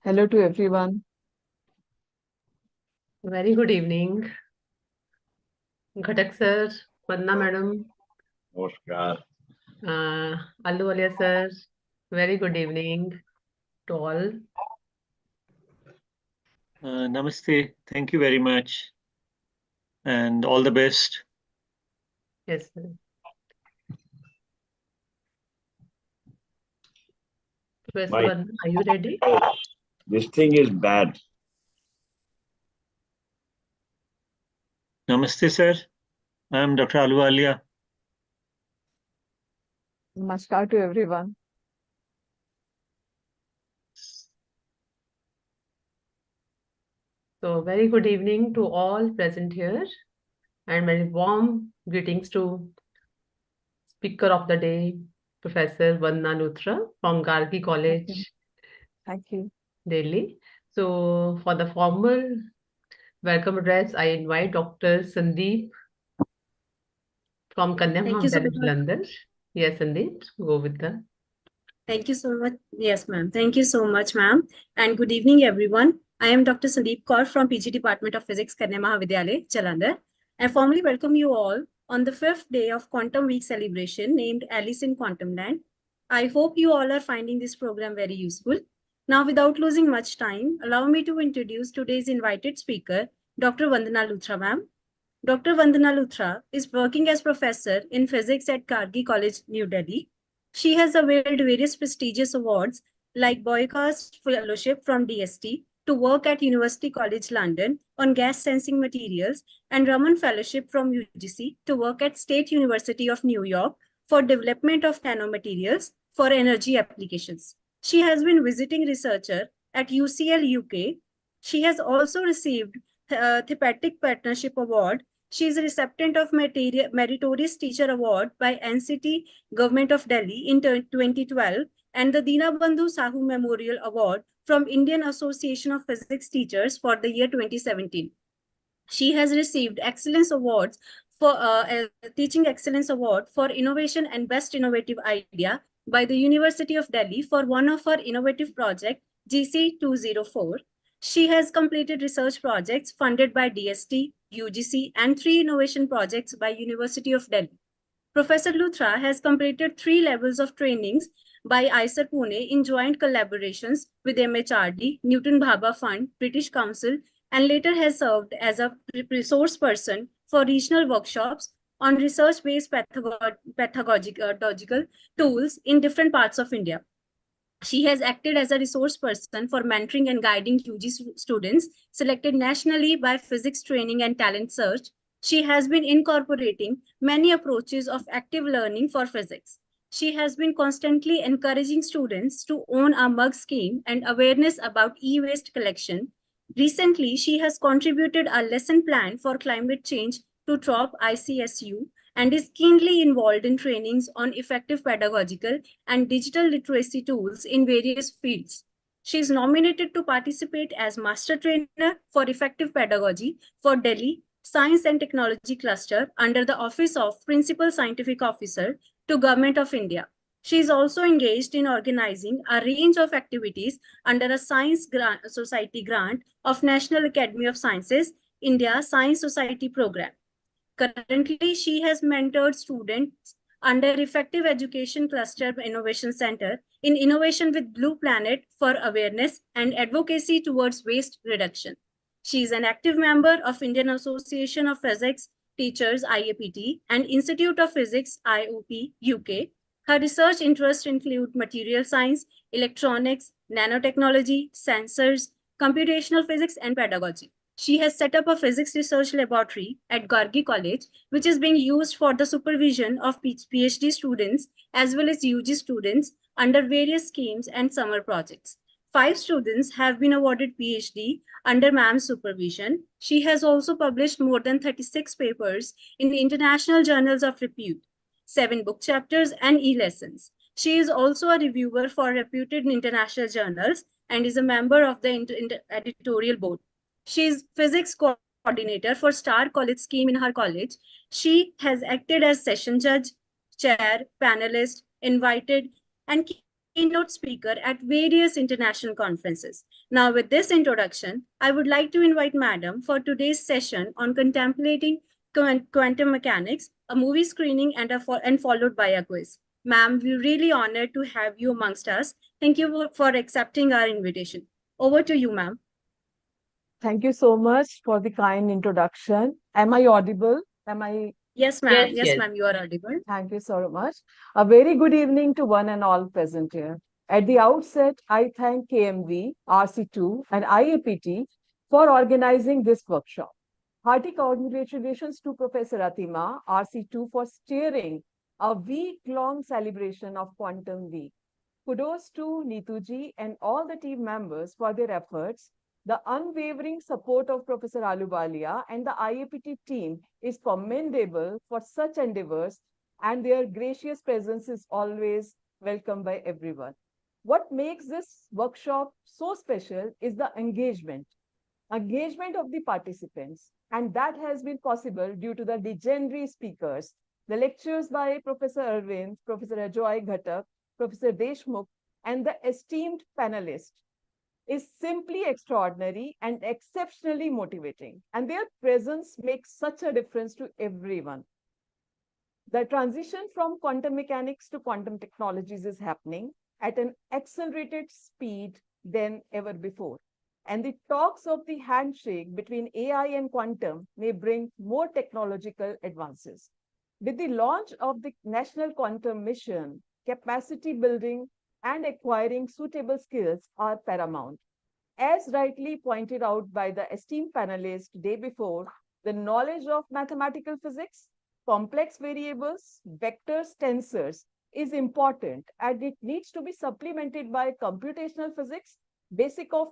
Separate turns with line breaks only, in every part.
Hello to everyone.
Very good evening. Ghatak sir, Vandna madam,
Namaskar.
Ahluwalia sir. Very good evening to all.
Namaste. Thank you very much. And all the best.
Yes, sir. Professor
My
Vandna, are you ready?
this thing is bad.
Namaste, sir. I'm Dr. Ahluwalia.
Namaskar to everyone.
So, very good evening to all present here, and very warm greetings to Speaker of the Day, Professor Vandna Luthra from Gargi College,
Thank you.
Delhi. So, for the formal welcome address, I invite Dr. Sandeep from Kanya
Thank you so much.
Jalandhar. Yes, Sandeep, go with the.
Thank you so much. Yes, ma'am. Thank you so much, ma'am. And good evening, everyone. I am Dr. Sandeep Kaur from PG Department of Physics, Kanya Mahavidyalaya, Jalandhar. I formally welcome you all on the 5th day of Quantum Week celebration named Alice in Quantum Land. I hope you all are finding this program very useful. Now, without losing much time, allow me to introduce today's invited speaker, Dr. Vandna Luthra, ma'am. Dr. Vandna Luthra is working as professor in physics at Gargi College, New Delhi. She has availed various prestigious awards like Boycast Fellowship from DST to work at University College London on gas sensing materials and Raman Fellowship from UGC to work at State University of New York for development of nanomaterials for energy applications. She has been visiting researcher at UCL UK. She has also received Thematic Partnership Award. She is a recipient of Meritorious Teacher Award by NCT Government of Delhi in 2012 and the Dinabandhu Sahu Memorial Award from Indian Association of Physics Teachers for the year 2017. She has received Excellence Awards for Teaching Excellence Award for Innovation and Best Innovative Idea by the University of Delhi for one of her innovative project, GC 204. She has completed research projects funded by DST, UGC, and 3 innovation projects by University of Delhi. Professor Luthra has completed 3 levels of trainings by IISER Pune in joint collaborations with MHRD, Newton Bhabha Fund, British Council, and later has served as a resource person for regional workshops on research-based pedagogical tools in different parts of India. She has acted as a resource person for mentoring and guiding UG students selected nationally by Physics Training and Talent Search. She has been incorporating many approaches of active learning for physics. She has been constantly encouraging students to own a mug scheme and awareness about e-waste collection. Recently, she has contributed a lesson plan for climate change to TROP ICSU and is keenly involved in trainings on effective pedagogical and digital literacy tools in various fields. She is nominated to participate as Master Trainer for Effective Pedagogy for Delhi Science and Technology Cluster under the Office of Principal Scientific Officer to Government of India. She is also engaged in organizing a range of activities under a Science Society grant of National Academy of Sciences, India Science Society Program. Currently, she has mentored students under Effective Education Cluster Innovation Center in Innovation with Blue Planet for awareness and advocacy towards waste reduction. She is an active member of Indian Association of Physics Teachers IAPT and Institute of Physics IOP UK. Her research interests include material science, electronics, nanotechnology, sensors, computational physics, and pedagogy. She has set up a physics research laboratory at Gargi College, which is being used for the supervision of PhD students as well as UG students under various schemes and summer projects. 5 students have been awarded PhD under ma'am's supervision. She has also published more than 36 papers in international journals of repute, 7 book chapters, and e-lessons. She is also a reviewer for reputed international journals and is a member of the editorial board. She is physics coordinator for Star College scheme in her college. She has acted as session judge, chair, panelist, invited, and keynote speaker at various international conferences. Now, with this introduction, I would like to invite Madam for today's session on contemplating quantum mechanics, a movie screening and followed by a quiz. Ma'am, we're really honored to have you amongst us. Thank you for accepting our invitation. Over to you, ma'am.
Thank you so much for the kind introduction. Am I audible? Am I?
Yes, ma'am.
Yes,
Yes,
yes.
ma'am, you are audible.
Thank you so much. A very good evening to one and all present here. At the outset, I thank KMV, RC2, and IAPT for organizing this workshop. Hearty congratulations to Professor Atima, RC2, for steering a week-long celebration of Quantum Week. Kudos to Neetuji and all the team members for their efforts. The unwavering support of Professor Aluwalia and the IAPT team is commendable for such endeavors, and their gracious presence is always welcome by everyone. What makes this workshop so special is the engagement of the participants, and that has been possible due to the legendary speakers. The lectures by Professor Arvind, Professor Ajoy Ghatak, Professor Deshmukh, and the esteemed panelists is simply extraordinary and exceptionally motivating. And their presence makes such a difference to everyone. The transition from quantum mechanics to quantum technologies is happening at an accelerated speed than ever before. And the talks of the handshake between AI and quantum may bring more technological advances. With the launch of the National Quantum Mission, capacity building and acquiring suitable skills are paramount. As rightly pointed out by the esteemed panelists day before, the knowledge of mathematical physics, complex variables, vectors, tensors is important, and it needs to be supplemented by computational physics, basic of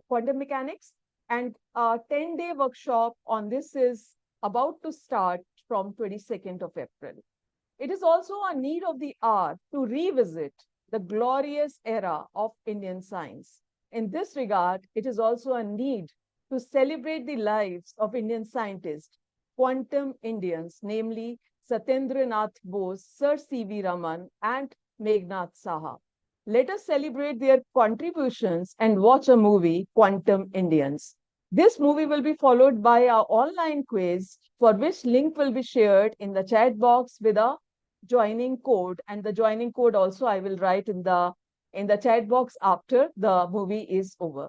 quantum mechanics, and a 10-day workshop on this is about to start from 22nd of April. It is also a need of the hour to revisit the glorious era of Indian science. In this regard, it is also a need to celebrate the lives of Indian scientists, quantum Indians, namely Satyendranath Bose, Sir C.V. Raman, and Meghnad Saha. Let us celebrate their contributions and watch a movie, Quantum Indians. This movie will be followed by our online quiz, for which link will be shared in the chat box with a joining code. And the joining code also I will write in the chat box after the movie is over.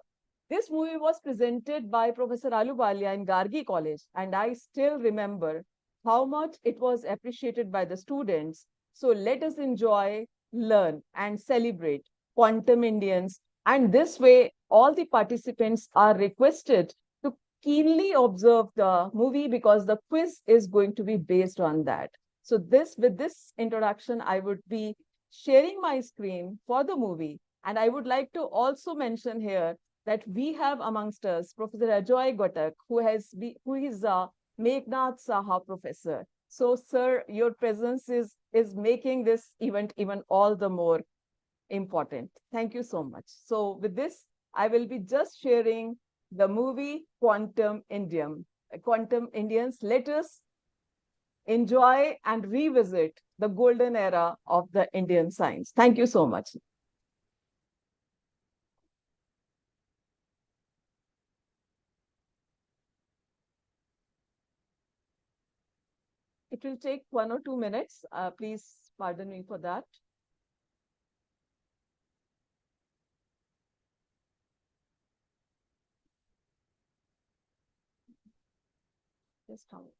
This movie was presented by Professor Aluwalia in Gargi College, and I still remember how much it was appreciated by the students. So let us enjoy, learn, and celebrate Quantum Indians. And this way, all the participants are requested to keenly observe the movie because the quiz is going to be based on that. So with this introduction, I would be sharing my screen for the movie. And I would like to also mention here that we have amongst us Professor Ajoy Ghatak, who is a Meghnad Saha professor. So, sir, your presence is making this event even all the more important. Thank you so much. So, with this, I will be just sharing the movie Quantum Indians. Let us enjoy and revisit the golden era of the Indian science. Thank you so much. It will take 1 or 2 minutes. Please pardon me for that. Just a moment.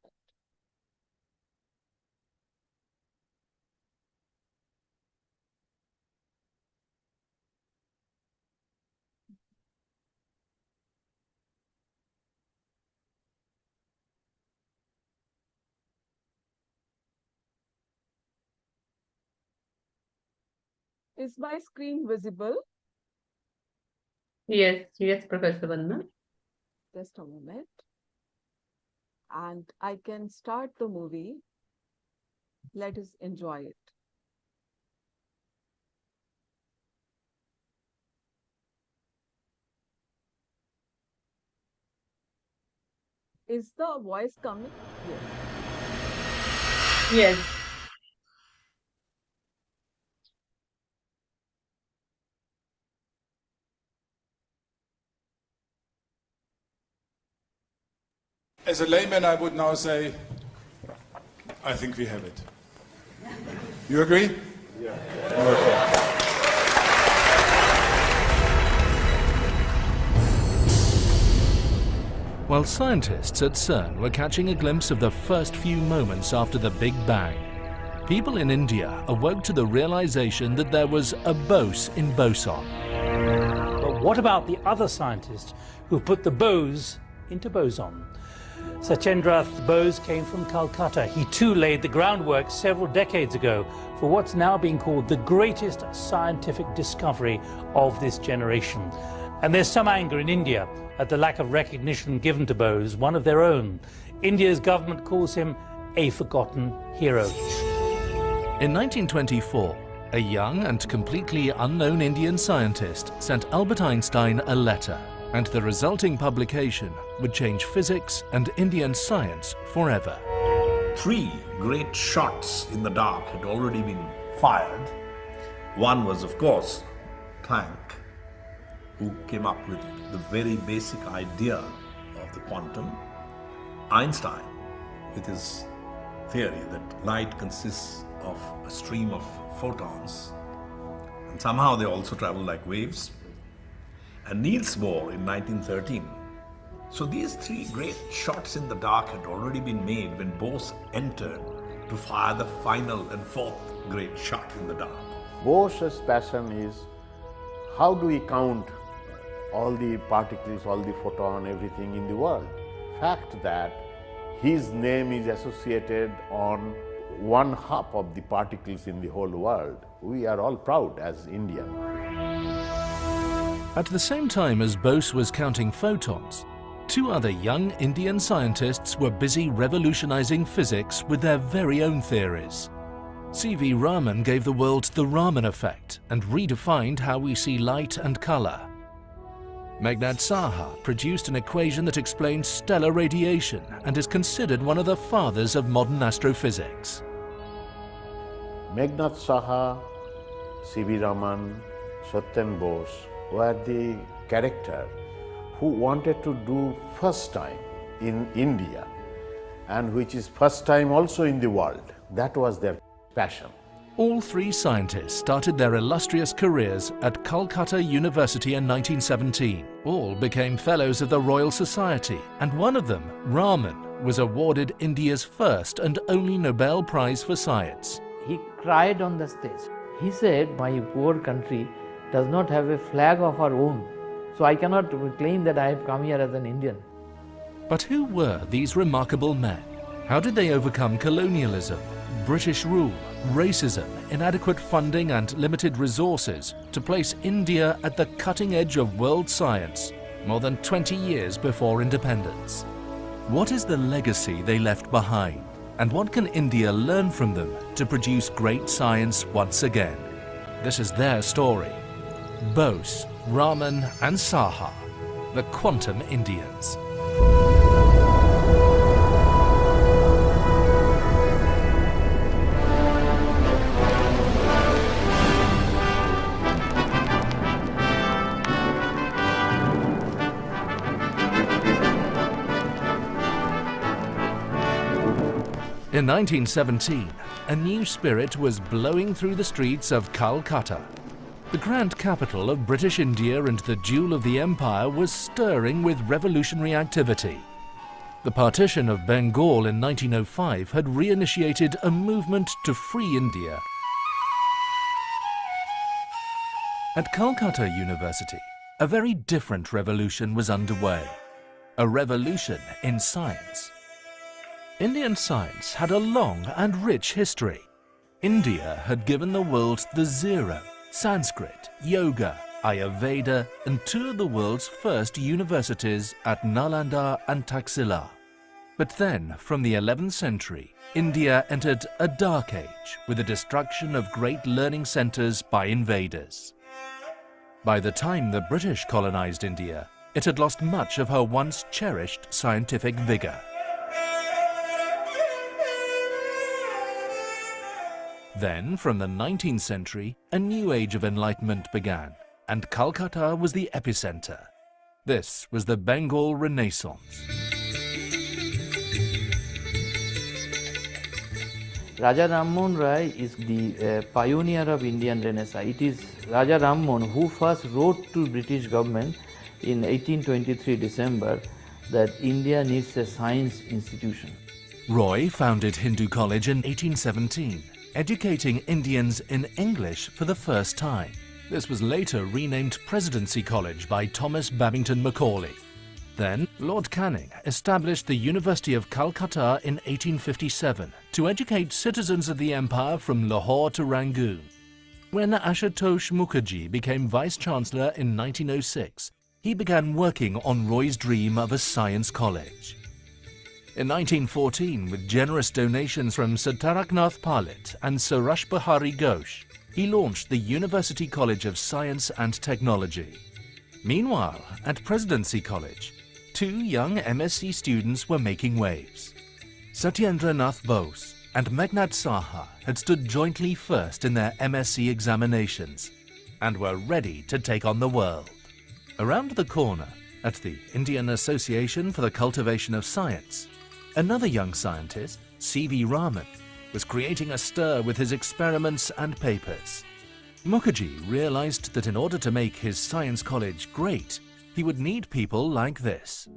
Is my screen visible?
Yes, yes, Professor Vandna.
Just a moment. And I can start the movie. Let us enjoy it. Is the voice coming? Yes.
Yes.
As a layman, I would now say, I think we have it. You agree? Yeah. Okay.
While scientists at CERN were catching a glimpse of the first few moments after the Big Bang, people in India awoke to the realization that there was a Bose in boson.
But what about the other scientists who put the Bose into boson? Sachendrath Bose came from Calcutta. He too laid the groundwork several decades ago for what's now being called the greatest scientific discovery of this generation. And there's some anger in India at the lack of recognition given to Bose, one of their own. India's government calls him a forgotten hero.
In 1924, a young and completely unknown Indian scientist sent Albert Einstein a letter, and the resulting publication would change physics and Indian science forever.
3 great shots in the dark had already been fired. One was, of course, Planck, who came up with the very basic idea of the quantum. Einstein, with his theory that light consists of a stream of photons, and somehow they also travel like waves. And Niels Bohr in 1913. So these 3 great shots in the dark had already been made when Bose entered to fire the final and 4th great shot in the dark.
Bose's passion is, how do we count all the particles, all the photon, everything in the world? Fact that his name is associated on 1/2 of the particles in the whole world. We are all proud as Indians.
At the same time as Bose was counting photons, 2 other young Indian scientists were busy revolutionizing physics with their very own theories. C.V. Raman gave the world the Raman effect and redefined how we see light and color. Meghnad Saha produced an equation that explains stellar radiation and is considered one of the fathers of modern astrophysics.
Meghnad Saha, C.V. Raman, Satyam Bose were the character who wanted to do first time in India, and which is first time also in the world. That was their passion.
All 3 scientists started their illustrious careers at Calcutta University in 1917. All became fellows of the Royal Society, and one of them, Raman, was awarded India's first and only Nobel Prize for Science.
He cried on the stage. He said, my poor country does not have a flag of our own, so I cannot claim that I have come here as an Indian.
But who were these remarkable men? How did they overcome colonialism, British rule, racism, inadequate funding and limited resources to place India at the cutting edge of world science more than 20 years before independence? What is the legacy they left behind? And what can India learn from them to produce great science once again? This is their story. Bose, Raman and Saha, the Quantum Indians. In 1917, a new spirit was blowing through the streets of Calcutta. The grand capital of British India and the jewel of the empire was stirring with revolutionary activity. The partition of Bengal in 1905 had reinitiated a movement to free India. At Calcutta University, a very different revolution was underway. A revolution in science. Indian science had a long and rich history. India had given the world the zero, Sanskrit, yoga, Ayurveda, and 2 of the world's first universities at Nalanda and Taxila. But then, from the 11th century, India entered a dark age with the destruction of great learning centers by invaders. By the time the British colonized India, it had lost much of her once cherished scientific vigor. Then, from the 19th century, a new age of enlightenment began, and Calcutta was the epicenter. This was the Bengal Renaissance.
Raja Rammohn Rai is the pioneer of Indian Renaissance. It is Raja Rammohn who first wrote to British government in 1823 December that India needs a science institution.
Roy founded Hindu College in 1817, educating Indians in English for the first time. This was later renamed Presidency College by Thomas Babington Macaulay. Then, Lord Canning established the University of Calcutta in 1857 to educate citizens of the empire from Lahore to Rangoon. When Ashutosh Mukherjee became Vice-Chancellor in 1906, he began working on Roy's dream of a science college. In 1914, with generous donations from Sir Taraknath Palit and Sir Rash Behari Ghosh, he launched the University College of Science and Technology. Meanwhile, at Presidency College, 2 young MSc students were making waves. Satyendra Nath Bose and Meghnad Saha had stood jointly first in their MSc examinations and were ready to take on the world. Around the corner, at the Indian Association for the Cultivation of Science, another young scientist, C.V. Raman, was creating a stir with his experiments and papers. Mukherjee realized that in order to make his science college great, he would need people like this.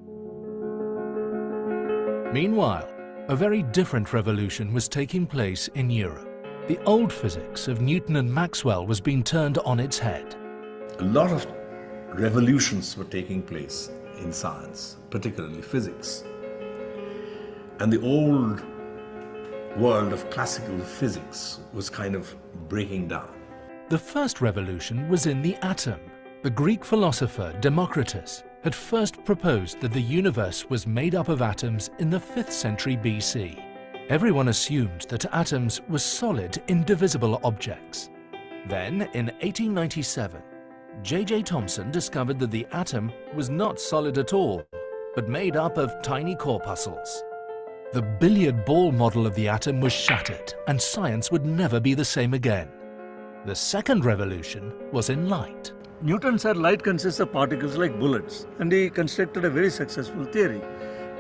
Meanwhile, a very different revolution was taking place in Europe. The old physics of Newton and Maxwell was being turned on its head.
A lot of revolutions were taking place in science, particularly physics. And the old world of classical physics was kind of breaking down.
The first revolution was in the atom. The Greek philosopher Democritus had first proposed that the universe was made up of atoms in the 5th century BC. Everyone assumed that atoms were solid, indivisible objects. Then, in 1897, J.J. Thomson discovered that the atom was not solid at all, but made up of tiny corpuscles. The billiard ball model of the atom was shattered, and science would never be the same again. The second revolution was in light.
Newton said light consists of particles like bullets, and he constructed a very successful theory.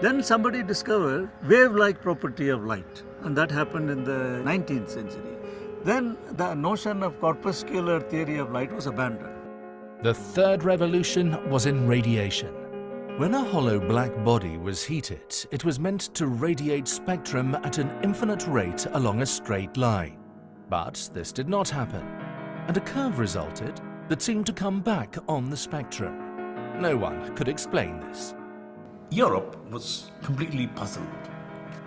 Then somebody discovered wave-like property of light, and that happened in the 19th century. Then the notion of corpuscular theory of light was abandoned.
The third revolution was in radiation. When a hollow black body was heated, it was meant to radiate spectrum at an infinite rate along a straight line. But this did not happen, and a curve resulted that seemed to come back on the spectrum. No one could explain this.
Europe was completely puzzled.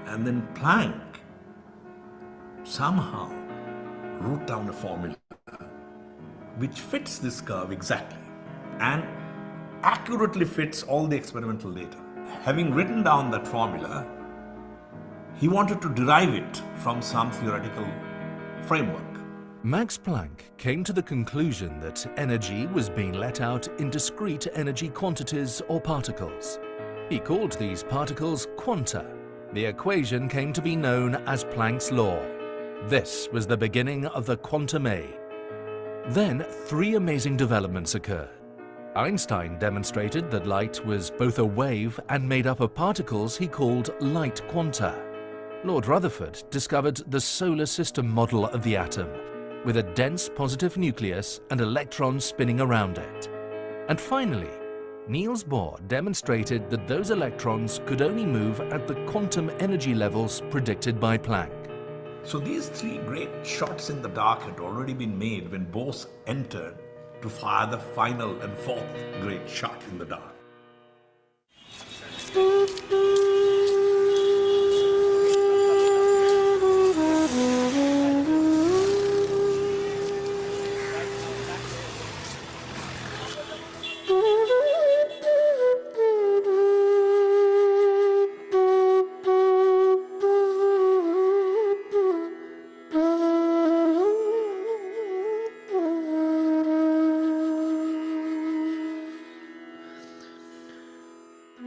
And then Planck somehow wrote down a formula which fits this curve exactly and accurately fits all the experimental data. Having written down that formula, he wanted to derive it from some theoretical framework.
Max Planck came to the conclusion that energy was being let out in discrete energy quantities or particles. He called these particles quanta. The equation came to be known as Planck's law. This was the beginning of the quantum age. Then 3 amazing developments occurred. Einstein demonstrated that light was both a wave and made up of particles he called light quanta. Lord Rutherford discovered the solar system model of the atom, with a dense positive nucleus and electrons spinning around it. And finally, Niels Bohr demonstrated that those electrons could only move at the quantum energy levels predicted by Planck.
So these 3 great shots in the dark had already been made when Bose entered to fire the final and 4th great shot in the dark.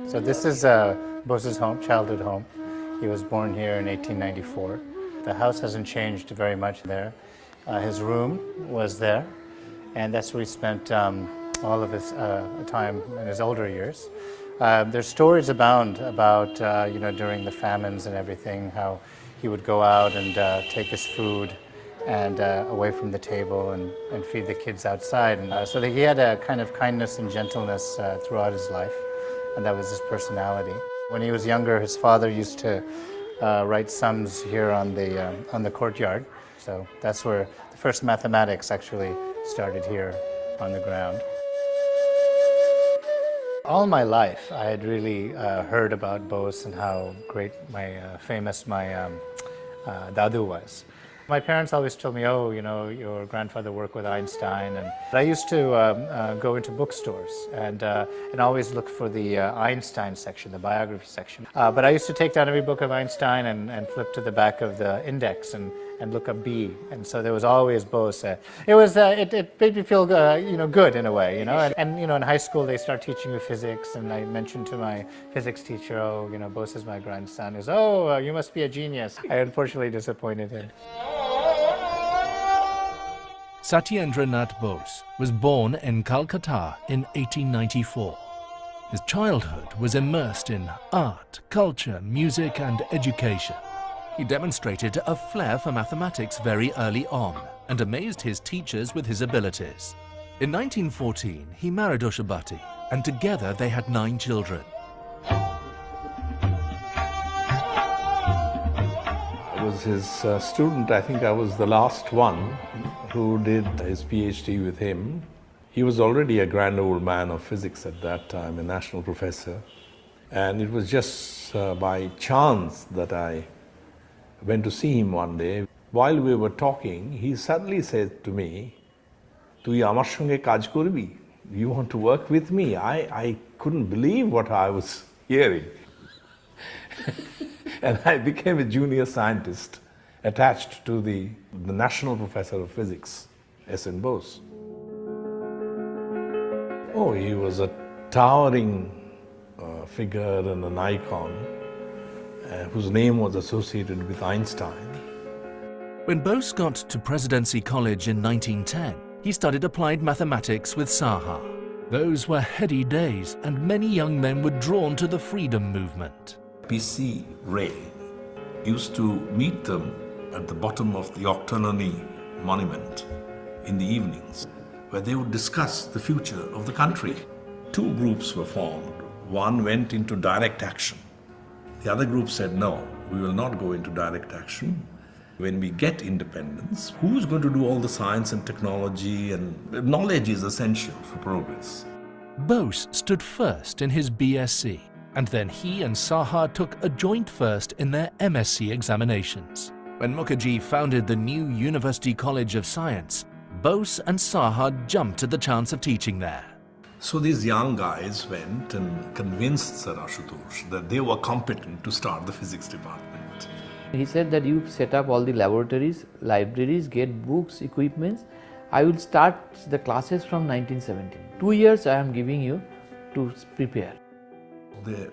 So this is Bose's home, childhood home. He was born here in 1894. The house hasn't changed very much there. His room was there, and that's where he spent all of his time in his older years. There's stories abound about, during the famines and everything, how he would go out and take his food and away from the table and feed the kids outside. And so that he had a kind of kindness and gentleness throughout his life, and that was his personality. When he was younger, his father used to write sums here on the courtyard. So that's where the first mathematics actually started here on the ground. All my life, I had really heard about Bose and how great famous my Dadu was. My parents always told me, oh, you know, your grandfather worked with Einstein. And I used to go into bookstores and always look for the Einstein section, the biography section. But I used to take down every book of Einstein and flip to the back of the index and look up B. And so there was always Bose. It made me feel good in a way, you know. And you know, in high school they start teaching you physics, and I mentioned to my physics teacher, oh, you know, Bose is my grandson. He goes, oh, you must be a genius. I unfortunately disappointed him.
Satyendra Nath Bose was born in Calcutta in 1894. His childhood was immersed in art, culture, music and education. He demonstrated a flair for mathematics very early on and amazed his teachers with his abilities. In 1914, he married Ushabati, and together they had 9 children.
I was his student. I think I was the last one who did his PhD with him. He was already a grand old man of physics at that time, a national professor. And it was just by chance that I went to see him one day. While we were talking, he suddenly said to me, "Tui amar shonge kaj korbi? You want to work with me?" I couldn't believe what I was hearing. And I became a junior scientist attached to the national professor of physics, S.N. Bose. Oh, he was a towering figure and an icon whose name was associated with Einstein.
When Bose got to Presidency College in 1910, he studied applied mathematics with Saha. Those were heady days, and many young men were drawn to the freedom movement.
P.C. Ray used to meet them at the bottom of the Octonony monument in the evenings, where they would discuss the future of the country. 2 groups were formed. One went into direct action. The other group said, no, we will not go into direct action. When we get independence, who's going to do all the science and technology, and knowledge is essential for progress.
Bose stood first in his BSc, and then he and Saha took a joint first in their MSc examinations. When Mukherjee founded the new University College of Science, Bose and Saha jumped at the chance of teaching there.
So these young guys went and convinced Sir Ashutosh that they were competent to start the physics department.
He said that you set up all the laboratories, libraries, get books, equipments. I will start the classes from 1917. 2 years I am giving you to prepare.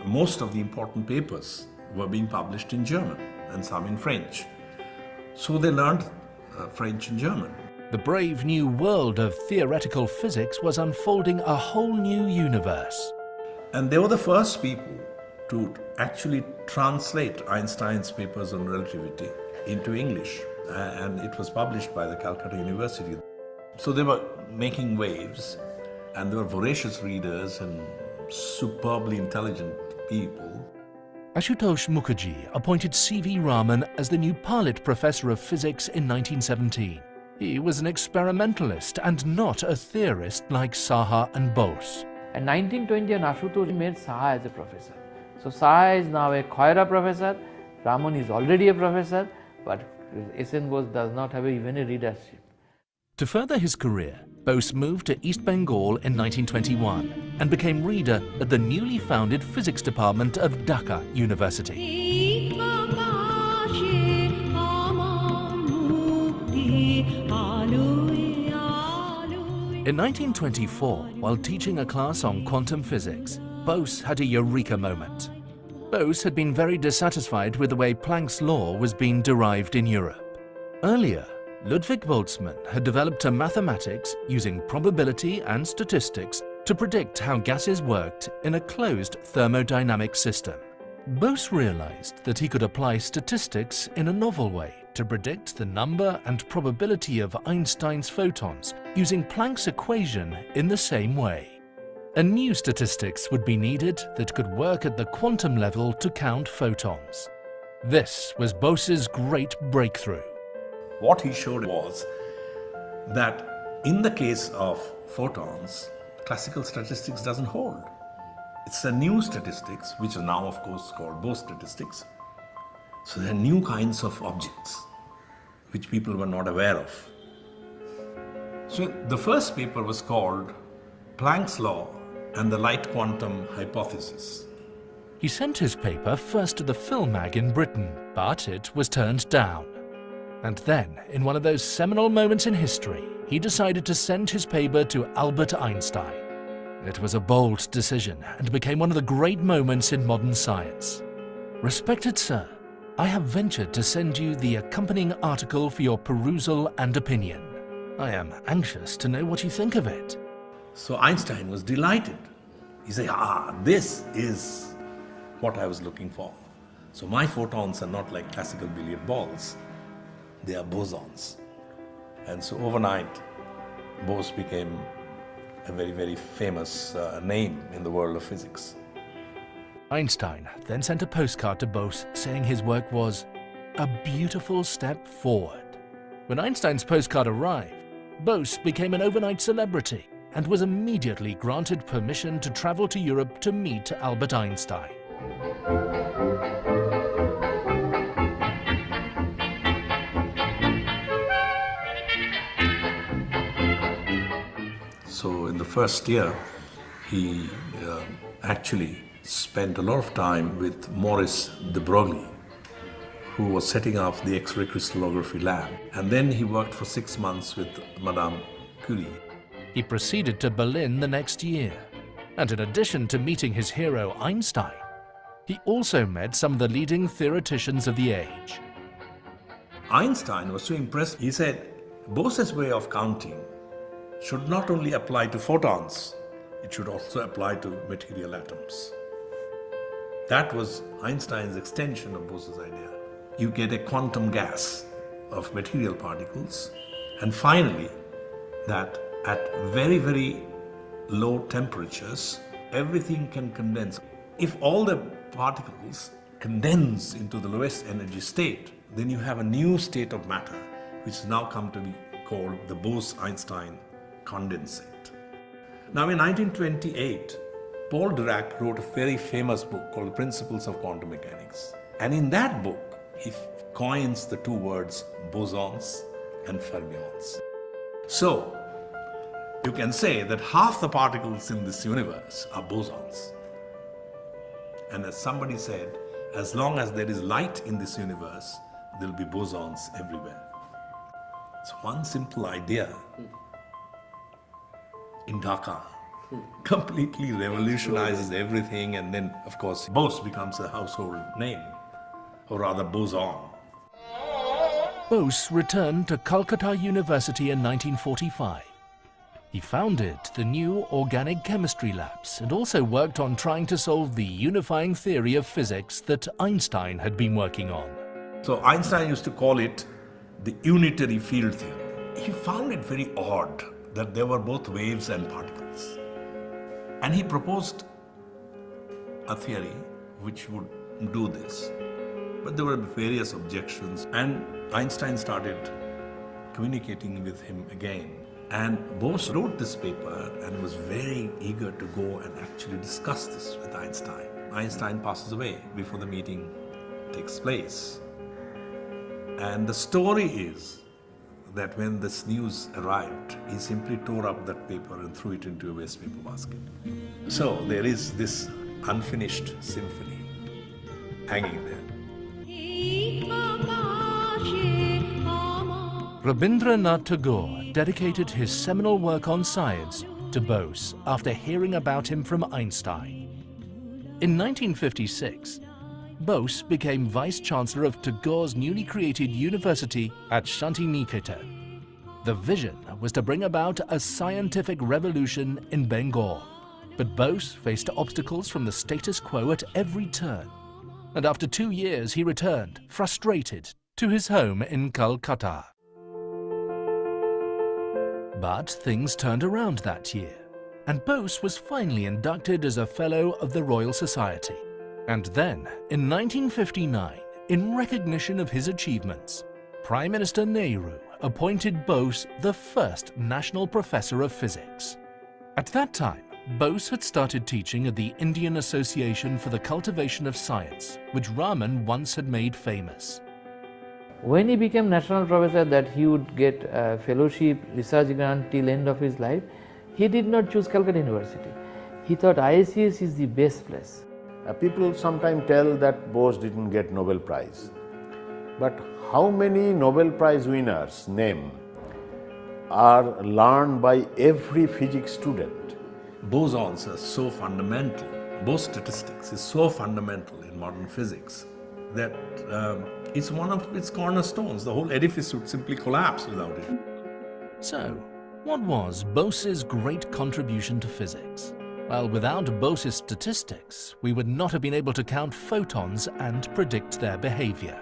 Most of the important papers were being published in German and some in French. So they learned French and German.
The brave new world of theoretical physics was unfolding a whole new universe.
And they were the first people to actually translate Einstein's papers on relativity into English. And it was published by the Calcutta University. So they were making waves, and they were voracious readers and superbly intelligent people.
Ashutosh Mukherjee appointed C.V. Raman as the new Palit Professor of Physics in 1917. He was an experimentalist and not a theorist like Saha and Bose.
In 1920, Ashutosh made Saha as a professor. So Saha is now a Khoira professor, Raman is already a professor, but S.N. Bose does not have even a readership.
To further his career, Bose moved to East Bengal in 1921 and became reader at the newly founded physics department of Dhaka University. In 1924, while teaching a class on quantum physics, Bose had a eureka moment. Bose had been very dissatisfied with the way Planck's law was being derived in Europe. Earlier, Ludwig Boltzmann had developed a mathematics using probability and statistics to predict how gases worked in a closed thermodynamic system. Bose realized that he could apply statistics in a novel way to predict the number and probability of Einstein's photons using Planck's equation in the same way. And new statistics would be needed that could work at the quantum level to count photons. This was Bose's great breakthrough.
What he showed was that in the case of photons, classical statistics doesn't hold. It's a new statistics, which is now of course called Bose statistics. So there are new kinds of objects which people were not aware of. So the first paper was called Planck's Law and the Light Quantum Hypothesis.
He sent his paper first to the Film Mag in Britain, but it was turned down. And then, in one of those seminal moments in history, he decided to send his paper to Albert Einstein. It was a bold decision and became one of the great moments in modern science. Respected sir, I have ventured to send you the accompanying article for your perusal and opinion. I am anxious to know what you think of it.
So Einstein was delighted. He said, this is what I was looking for. So my photons are not like classical billiard balls, they are bosons. And so overnight, Bose became a very, very famous name in the world of physics.
Einstein then sent a postcard to Bose saying his work was a beautiful step forward. When Einstein's postcard arrived, Bose became an overnight celebrity and was immediately granted permission to travel to Europe to meet Albert Einstein.
So in the first year, he actually spent a lot of time with Maurice de Broglie, who was setting up the X-ray crystallography lab. And then he worked for 6 months with Madame Curie.
He proceeded to Berlin the next year, and in addition to meeting his hero Einstein, he also met some of the leading theoreticians of the age.
Einstein was so impressed, he said, Bose's way of counting should not only apply to photons, it should also apply to material atoms. That was Einstein's extension of Bose's idea. You get a quantum gas of material particles, and finally, that at very, very low temperatures, everything can condense. If all the particles condense into the lowest energy state, then you have a new state of matter, which has now come to be called the Bose-Einstein condensate. Now in 1928, Paul Dirac wrote a very famous book called Principles of Quantum Mechanics. And in that book, he coins the two words bosons and fermions. So, you can say that half the particles in this universe are bosons. And as somebody said, as long as there is light in this universe, there will be bosons everywhere. It's one simple idea in Dhaka completely revolutionizes everything, and then, of course, Bose becomes a household name, or rather boson.
Bose returned to Calcutta University in 1945. He founded the new organic chemistry labs and also worked on trying to solve the unifying theory of physics that Einstein had been working on.
So Einstein used to call it the unitary field theory. He found it very odd that there were both waves and particles. And he proposed a theory which would do this. But there were various objections, and Einstein started communicating with him again. And Bose wrote this paper and was very eager to go and actually discuss this with Einstein. Einstein passes away before the meeting takes place. And the story is that when this news arrived, he simply tore up that paper and threw it into a waste paper basket. So there is this unfinished symphony hanging there.
Rabindranath Tagore dedicated his seminal work on science to Bose after hearing about him from Einstein. In 1956, Bose became Vice-Chancellor of Tagore's newly created university at Shantiniketan. The vision was to bring about a scientific revolution in Bengal, but Bose faced obstacles from the status quo at every turn. and after 2 years he returned, frustrated, to his home in Calcutta. But things turned around that year, and Bose was finally inducted as a Fellow of the Royal Society. And then, in 1959, in recognition of his achievements, Prime Minister Nehru appointed Bose the first National Professor of Physics. At that time, Bose had started teaching at the Indian Association for the Cultivation of Science, which Raman once had made famous.
When he became national professor that he would get a fellowship research grant till end of his life, he did not choose Calcutta University. He thought IACS is the best place.
People sometimes tell that Bose didn't get Nobel Prize. But how many Nobel Prize winners' name are learned by every physics student?
Bosons are so fundamental, Bose statistics is so fundamental in modern physics that it's one of its cornerstones. The whole edifice would simply collapse without it.
So, what was Bose's great contribution to physics? Well, without Bose's statistics, we would not have been able to count photons and predict their behavior.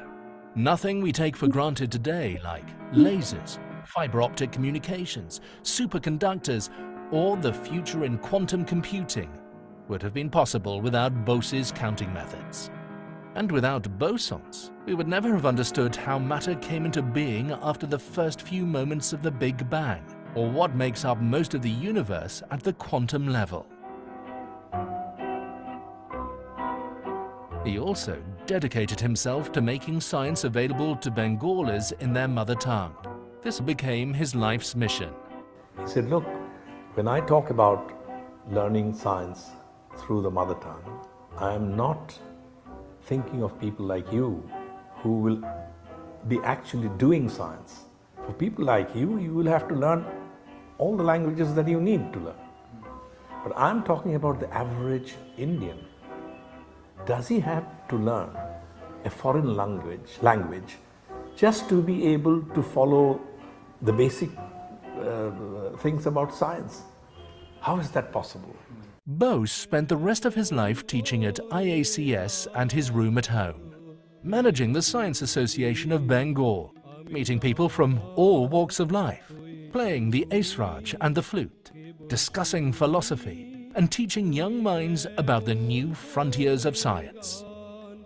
Nothing we take for granted today, like lasers, fiber optic communications, superconductors, or the future in quantum computing, would have been possible without Bose's counting methods. And without bosons, we would never have understood how matter came into being after the first few moments of the Big Bang, or what makes up most of the universe at the quantum level. He also dedicated himself to making science available to Bengalis in their mother tongue. This became his life's mission.
He said, look, when I talk about learning science through the mother tongue, I am not thinking of people like you who will be actually doing science. For people like you, you will have to learn all the languages that you need to learn. But I'm talking about the average Indian. Does he have to learn a foreign language just to be able to follow the basic things about science? How is that possible?
Bose spent the rest of his life teaching at IACS and his room at home, managing the Science Association of Bengal, meeting people from all walks of life, playing the Esraj and the flute, discussing philosophy, and teaching young minds about the new frontiers of science.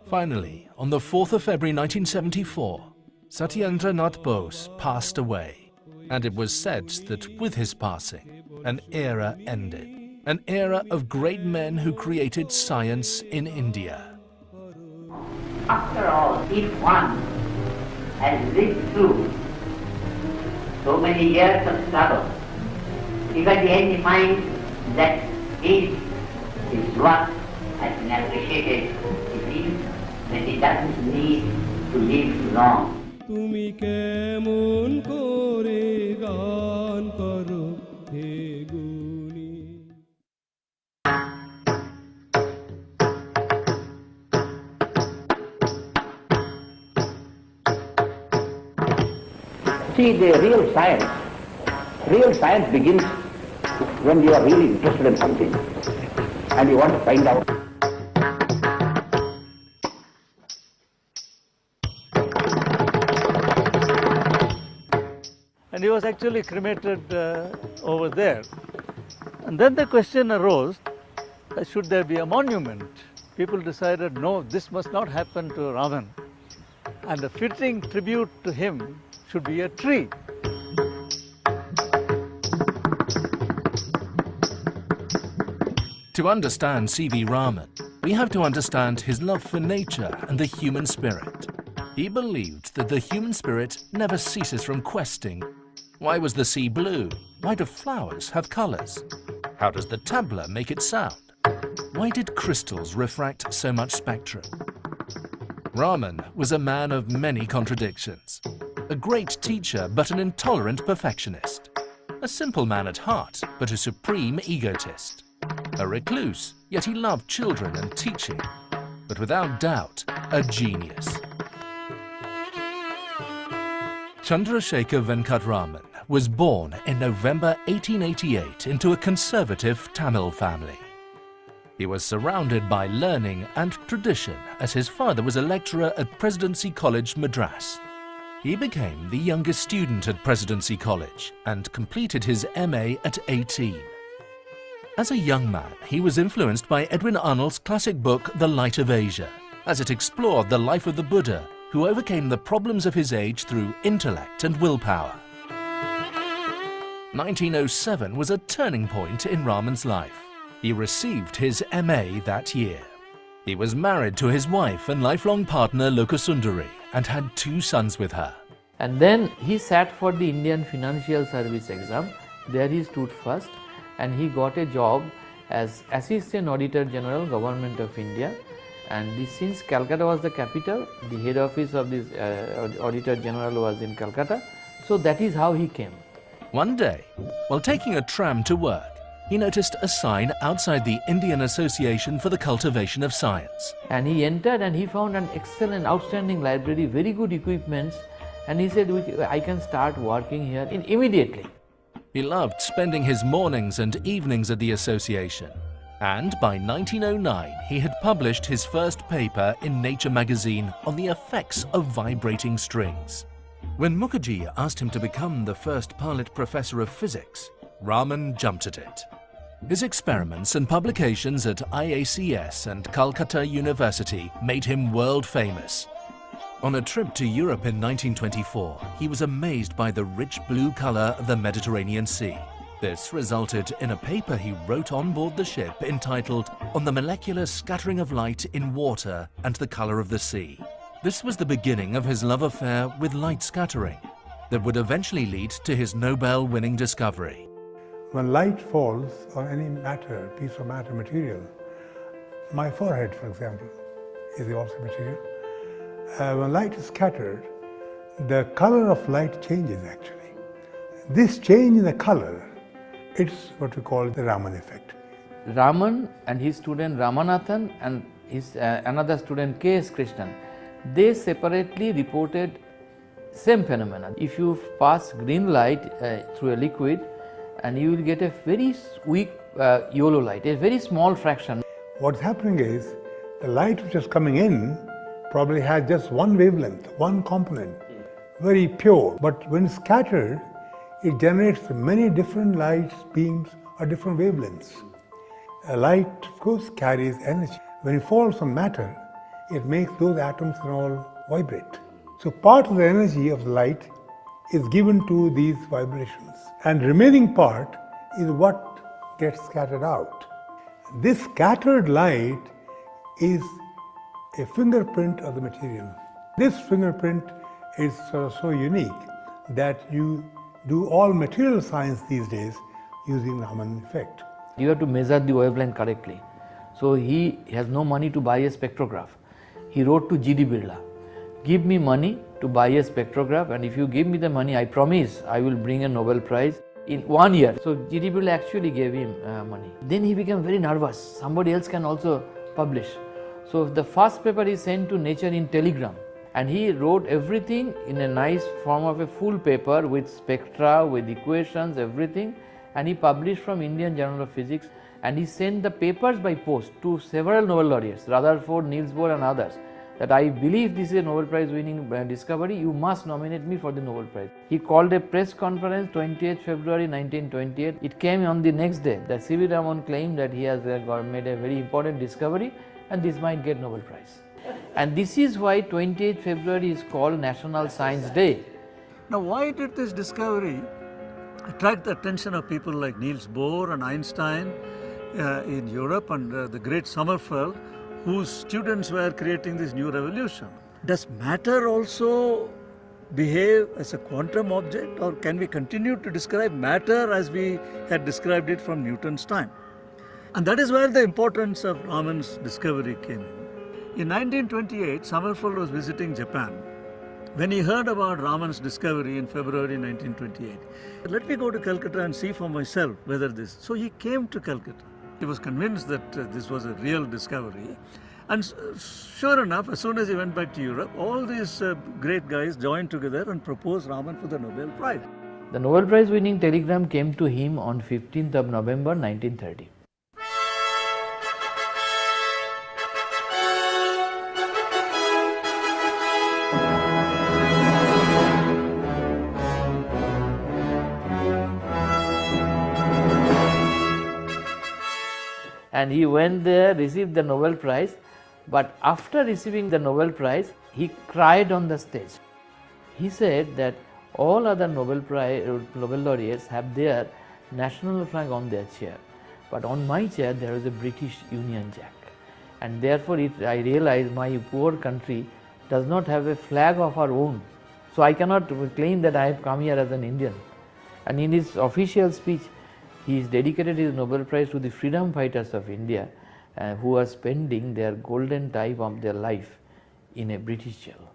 Finally, on the 4th of February 1974, Satyendranath Bose passed away, and it was said that with his passing, an era ended. An era of great men who created science in India.
After all, if one has lived through so many years of struggle, if at the end he finds that his work has been appreciated, he feels that he doesn't need to live long. তুমি কেমন করে গান করো হে গুণী। See, the real science begins when you are really interested in something and you want to find out.
And he was actually cremated over there. And then the question arose, should there be a monument? People decided, no, this must not happen to Raman. And a fitting tribute to him should be a tree.
To understand C.V. Raman, we have to understand his love for nature and the human spirit. He believed that the human spirit never ceases from questing. Why was the sea blue? Why do flowers have colors? How does the tabla make its sound? Why did crystals refract so much spectrum? Raman was a man of many contradictions. A great teacher, but an intolerant perfectionist. A simple man at heart, but a supreme egotist. A recluse, yet he loved children and teaching. But without doubt, a genius. Chandrasekhar Venkat Raman was born in November 1888 into a conservative Tamil family. He was surrounded by learning and tradition as his father was a lecturer at Presidency College, Madras. He became the youngest student at Presidency College and completed his MA at 18. As a young man, he was influenced by Edwin Arnold's classic book, The Light of Asia, as it explored the life of the Buddha, who overcame the problems of his age through intellect and willpower. 1907 was a turning point in Raman's life. He received his MA that year. He was married to his wife and lifelong partner Lokasundari and had 2 sons with her.
And then he sat for the Indian Financial Service exam. There he stood first and he got a job as Assistant Auditor General, Government of India. And since Calcutta was the capital, the head office of this Auditor General was in Calcutta. So that is how he came.
One day, while taking a tram to work, he noticed a sign outside the Indian Association for the Cultivation of Science.
And he entered and he found an excellent, outstanding library, very good equipments. And he said, I can start working here immediately.
He loved spending his mornings and evenings at the association. And by 1909, he had published his first paper in Nature magazine on the effects of vibrating strings. When Mukherjee asked him to become the first Palit Professor of Physics, Raman jumped at it. His experiments and publications at IACS and Calcutta University made him world famous. On a trip to Europe in 1924, he was amazed by the rich blue color of the Mediterranean Sea. This resulted in a paper he wrote on board the ship entitled On the Molecular Scattering of Light in Water and the Color of the Sea. This was the beginning of his love affair with light scattering that would eventually lead to his Nobel-winning discovery.
When light falls on any matter, piece of matter, material, my forehead, for example, is also material. When light is scattered, the color of light changes actually. This change in the color, it's what we call the Raman effect.
Raman and his student Ramanathan and his another student K.S. Krishnan, they separately reported same phenomena. If you pass green light through a liquid, and you will get a very weak yellow light, a very small fraction.
What's happening is the light which is coming in probably has just one wavelength, one component, very pure. But when scattered, it generates many different light beams or different wavelengths. A light, of course, carries energy. When it falls on matter, it makes those atoms and all vibrate. So part of the energy of the light is given to these vibrations. And remaining part is what gets scattered out. This scattered light is a fingerprint of the material. This fingerprint is so unique that you do all material science these days using Raman effect.
You have to measure the wavelength correctly. So he has no money to buy a spectrograph. He wrote to G.D. Birla, give me money to buy a spectrograph, and if you give me the money, I promise I will bring a Nobel Prize in 1 year. So G.D. Birla actually gave him money. Then he became very nervous. Somebody else can also publish. So the first paper he sent to Nature in telegram, and he wrote everything in a nice form of a full paper with spectra, with equations, everything, and he published from Indian Journal of Physics, and he sent the papers by post to several Nobel laureates, Rutherford, Niels Bohr and others, that I believe this is a Nobel Prize winning discovery, you must nominate me for the Nobel Prize. He called a press conference 28th February 1928. It came on the next day that C.V. Raman claimed that he has made a very important discovery and this might get Nobel Prize. And this is why 28th February is called National Science Day.
Now, why did this discovery attract the attention of people like Niels Bohr and Einstein in Europe and the great Sommerfeld, whose students were creating this new revolution? Does matter also behave as a quantum object, or can we continue to describe matter as we had described it from Newton's time? And that is where the importance of Raman's discovery came in. In 1928, Sommerfeld was visiting Japan when he heard about Raman's discovery in February 1928. Let me go to Calcutta and see for myself whether this. So he came to Calcutta. He was convinced that this was a real discovery. And sure enough, as soon as he went back to Europe, all these great guys joined together and proposed Raman for the Nobel Prize.
The Nobel Prize winning telegram came to him on 15th of November 1930. and he went there, received the Nobel Prize, but after receiving the Nobel Prize, he cried on the stage. He said that all other Nobel laureates have their national flag on their chair, but on my chair there is a British Union Jack, and therefore I realized my poor country does not have a flag of our own, so I cannot claim that I have come here as an Indian. And in his official speech, he has dedicated his Nobel Prize to the freedom fighters of India who are spending their golden time of their life in a British jail.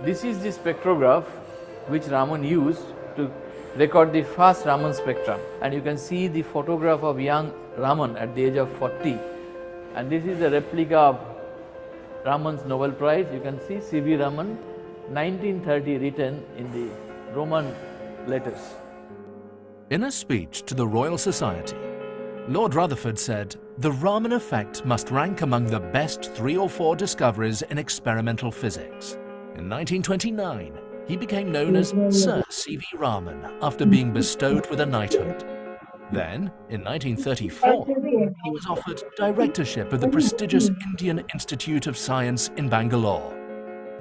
This is the spectrograph which Raman used to record the first Raman spectrum, and you can see the photograph of young Raman at the age of 40, and this is the replica of Raman's Nobel Prize. You can see C.V. Raman, 1930, written in the Roman letters.
In a speech to the Royal Society, Lord Rutherford said, "The Raman effect must rank among the best 3 or 4 discoveries in experimental physics." In 1929, he became known as Sir C.V. Raman after being bestowed with a knighthood. Then, in 1934, he was offered directorship of the prestigious Indian Institute of Science in Bangalore.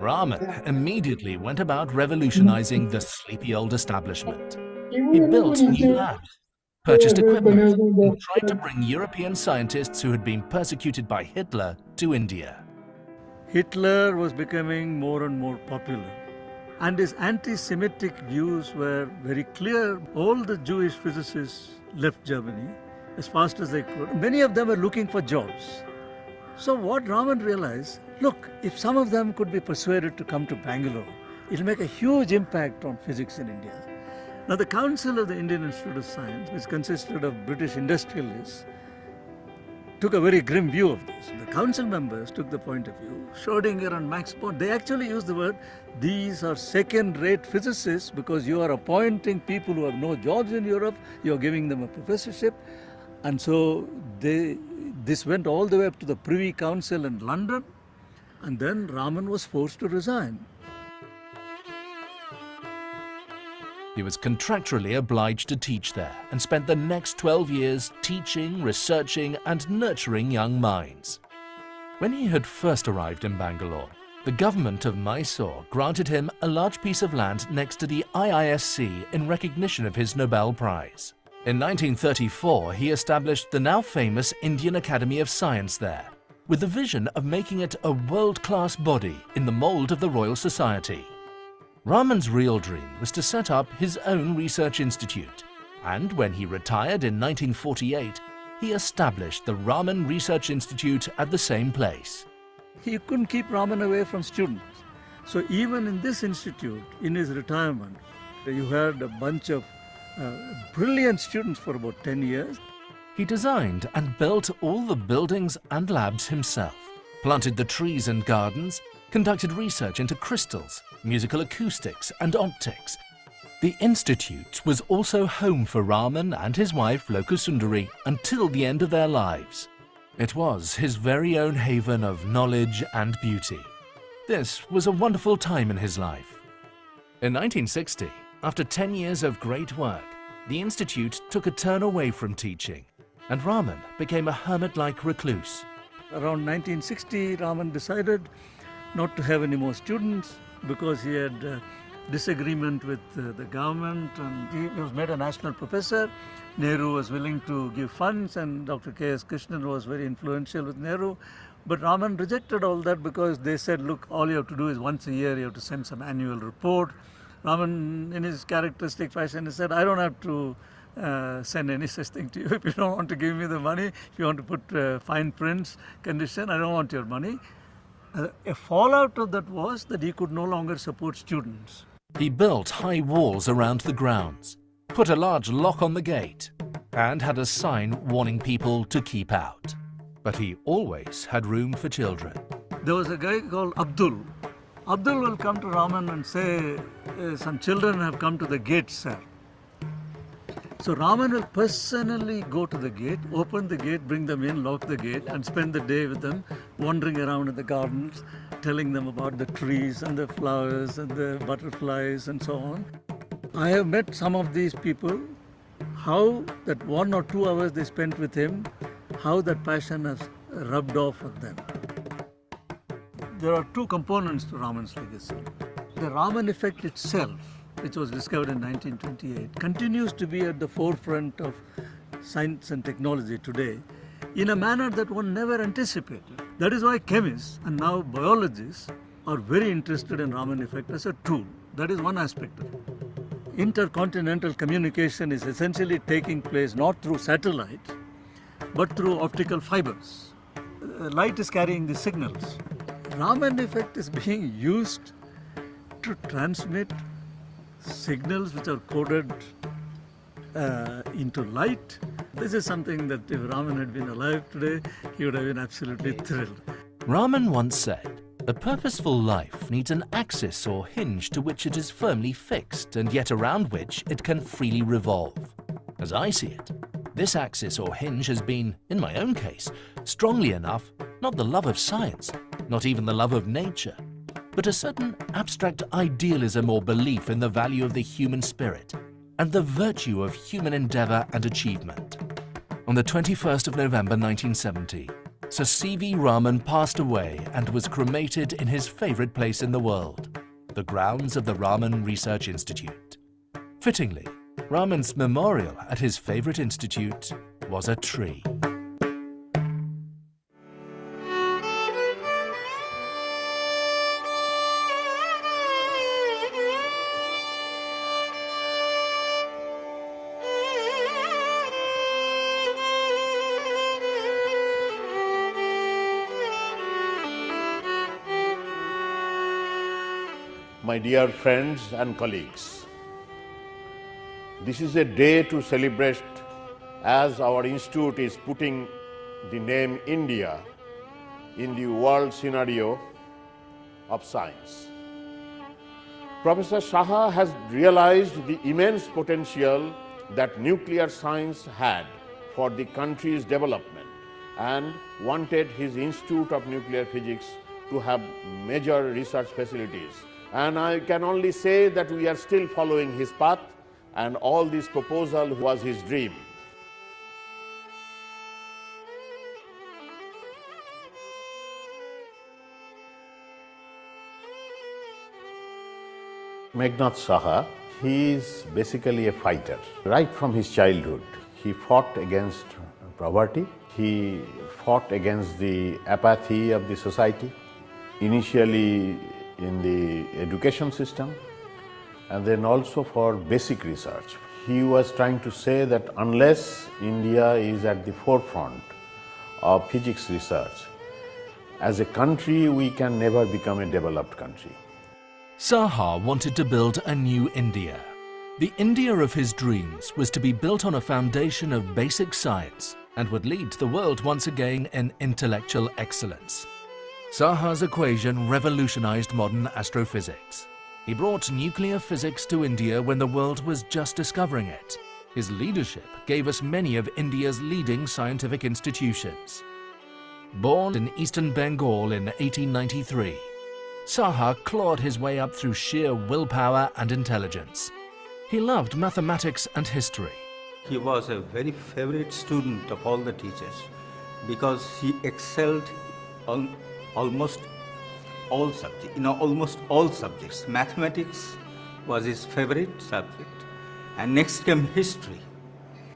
Raman immediately went about revolutionizing the sleepy old establishment. He built new labs, purchased equipment, and tried to bring European scientists who had been persecuted by Hitler to India.
Hitler was becoming more and more popular, and his anti-Semitic views were very clear. All the Jewish physicists left Germany as fast as they could. Many of them were looking for jobs. So what Raman realized, look, if some of them could be persuaded to come to Bangalore, it'll make a huge impact on physics in India. Now the Council of the Indian Institute of Science, which consisted of British industrialists, took a very grim view of this. The council members took the point of view. Schrödinger and Max Born, they actually used the word, these are second-rate physicists because you are appointing people who have no jobs in Europe, you are giving them a professorship. And so this went all the way up to the Privy Council in London, and then Raman was forced to resign.
He was contractually obliged to teach there and spent the next 12 years teaching, researching and nurturing young minds. When he had first arrived in Bangalore, the government of Mysore granted him a large piece of land next to the IISc in recognition of his Nobel Prize. In 1934, he established the now famous Indian Academy of Science there, with the vision of making it a world-class body in the mould of the Royal Society. Raman's real dream was to set up his own research institute, and when he retired in 1948, he established the Raman Research Institute at the same place.
He couldn't keep Raman away from students. So even in this institute, in his retirement, you had a bunch of brilliant students for about 10 years.
He designed and built all the buildings and labs himself, planted the trees and gardens, conducted research into crystals, musical acoustics and optics. The institute was also home for Raman and his wife Lokasundari until the end of their lives. It was his very own haven of knowledge and beauty. This was a wonderful time in his life. In 1960, after 10 years of great work, the institute took a turn away from teaching, and Raman became a hermit-like recluse.
Around 1960, Raman decided not to have any more students because he had disagreement with the government, and he was made a national professor. Nehru was willing to give funds, and Dr. K.S. Krishnan was very influential with Nehru. But Raman rejected all that because they said, look, all you have to do is once a year you have to send some annual report. Raman, in his characteristic fashion, he said, I don't have to send any such thing to you. If you don't want to give me the money, if you want to put fine prints condition, I don't want your money. A fallout of that was that he could no longer support students.
He built high walls around the grounds, put a large lock on the gate, and had a sign warning people to keep out. But he always had room for children.
There was a guy called Abdul. Abdul will come to Raman and say, some children have come to the gate, sir. So Raman will personally go to the gate, open the gate, bring them in, lock the gate, and spend the day with them, wandering around in the gardens, telling them about the trees and the flowers and the butterflies and so on. I have met some of these people, how that 1 or 2 hours they spent with him, how that passion has rubbed off on them. There are 2 components to Raman's legacy. The Raman effect itself, which was discovered in 1928, continues to be at the forefront of science and technology today in a manner that one never anticipated. That is why chemists and now biologists are very interested in Raman effect as a tool. That is one aspect of it. Intercontinental communication is essentially taking place not through satellite, but through optical fibers. Light is carrying the signals. Raman effect is being used to transmit signals which are coded into light. This is something that if Raman had been alive today, he would have been absolutely thrilled.
Raman once said, "A purposeful life needs an axis or hinge to which it is firmly fixed and yet around which it can freely revolve." As I see it, this axis or hinge has been, in my own case, strongly enough, not the love of science, not even the love of nature, but a certain abstract idealism or belief in the value of the human spirit and the virtue of human endeavor and achievement. On the 21st of November 1970, Sir C.V. Raman passed away and was cremated in his favorite place in the world, the grounds of the Raman Research Institute. Fittingly, Raman's memorial at his favorite institute was a tree.
My dear friends and colleagues, this is a day to celebrate as our institute is putting the name India in the world scenario of science. Professor Saha has realized the immense potential that nuclear science had for the country's development and wanted his Institute of Nuclear Physics to have major research facilities. And I can only say that we are still following his path, and all this proposal was his dream. Meghnad Saha, he is basically a fighter. Right from his childhood, he fought against poverty, he fought against the apathy of the society, initially in the education system, and then also for basic research. He was trying to say that unless India is at the forefront of physics research, as a country we can never become a developed country.
Saha wanted to build a new India. The India of his dreams was to be built on a foundation of basic science and would lead the world once again in intellectual excellence. Saha's equation revolutionized modern astrophysics. He brought nuclear physics to India when the world was just discovering it. His leadership gave us many of India's leading scientific institutions. Born in eastern Bengal in 1893, Saha clawed his way up through sheer willpower and intelligence. He loved mathematics and history.
He was a very favorite student of all the teachers because he excelled on almost all subjects. Mathematics was his favorite subject, and next came history.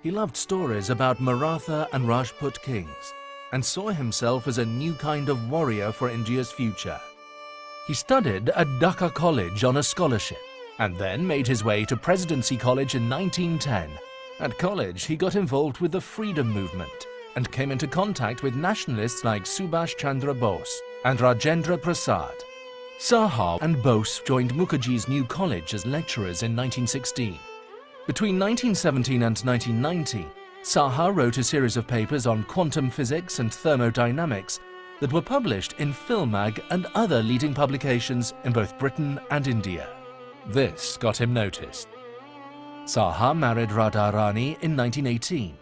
He loved stories about Maratha and Rajput kings and saw himself as a new kind of warrior for India's future. He studied at Dhaka College on a scholarship and then made his way to Presidency College in 1910. At college, he got involved with the freedom movement and came into contact with nationalists like Subhash Chandra Bose and Rajendra Prasad. Saha and Bose joined Mukherjee's new college as lecturers in 1916. Between 1917 and 1919, Saha wrote a series of papers on quantum physics and thermodynamics that were published in Philmag and other leading publications in both Britain and India. This got him noticed. Saha married Radharani in 1918,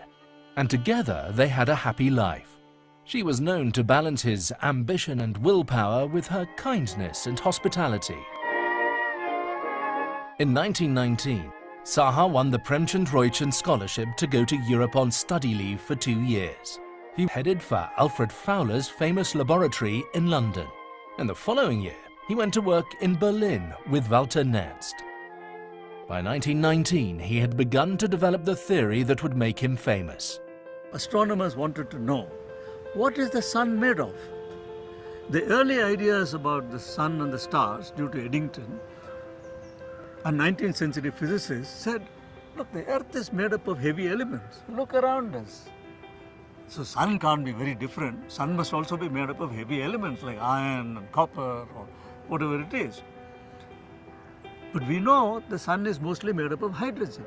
and together they had a happy life. She was known to balance his ambition and willpower with her kindness and hospitality. In 1919, Saha won the Premchand Roychand Scholarship to go to Europe on study leave for 2 years. He headed for Alfred Fowler's famous laboratory in London. And the following year, he went to work in Berlin with Walter Nernst. By 1919, he had begun to develop the theory that would make him famous.
Astronomers wanted to know, what is the sun made of? The early ideas about the sun and the stars due to Eddington, a 19th century physicist, said, look, the earth is made up of heavy elements. Look around us. So sun can't be very different. Sun must also be made up of heavy elements like iron and copper or whatever it is. But we know the sun is mostly made up of hydrogen.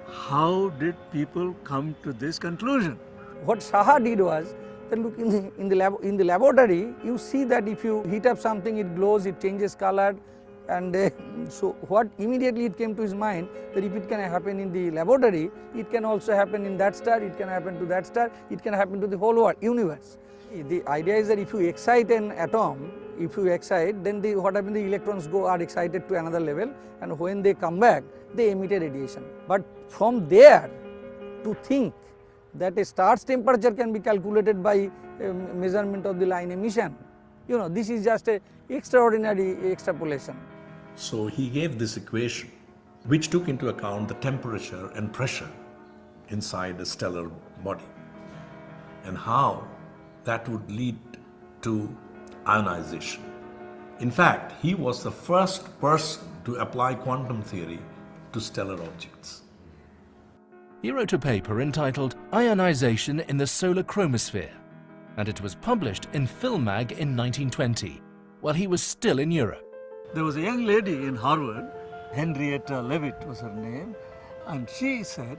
How did people come to this conclusion?
What Saha did was that look in the laboratory, you see that if you heat up something, it glows, it changes color, and so what immediately it came to his mind that if it can happen in the laboratory, it can also happen in that star, it can happen to that star, it can happen to the whole world, universe. The idea is that if you excite an atom, if you excite, then what happens, the electrons are excited to another level, and when they come back, they emit a radiation. But from there to think that a star's temperature can be calculated by measurement of the line emission, this is just an extraordinary extrapolation.
So he gave this equation which took into account the temperature and pressure inside a stellar body and how that would lead to ionization. In fact, he was the first person to apply quantum theory to stellar objects.
He wrote a paper entitled Ionization in the Solar Chromosphere, and it was published in Filmmag in 1920, while he was still in Europe.
There was a young lady in Harvard, Henrietta Leavitt was her name, and she said,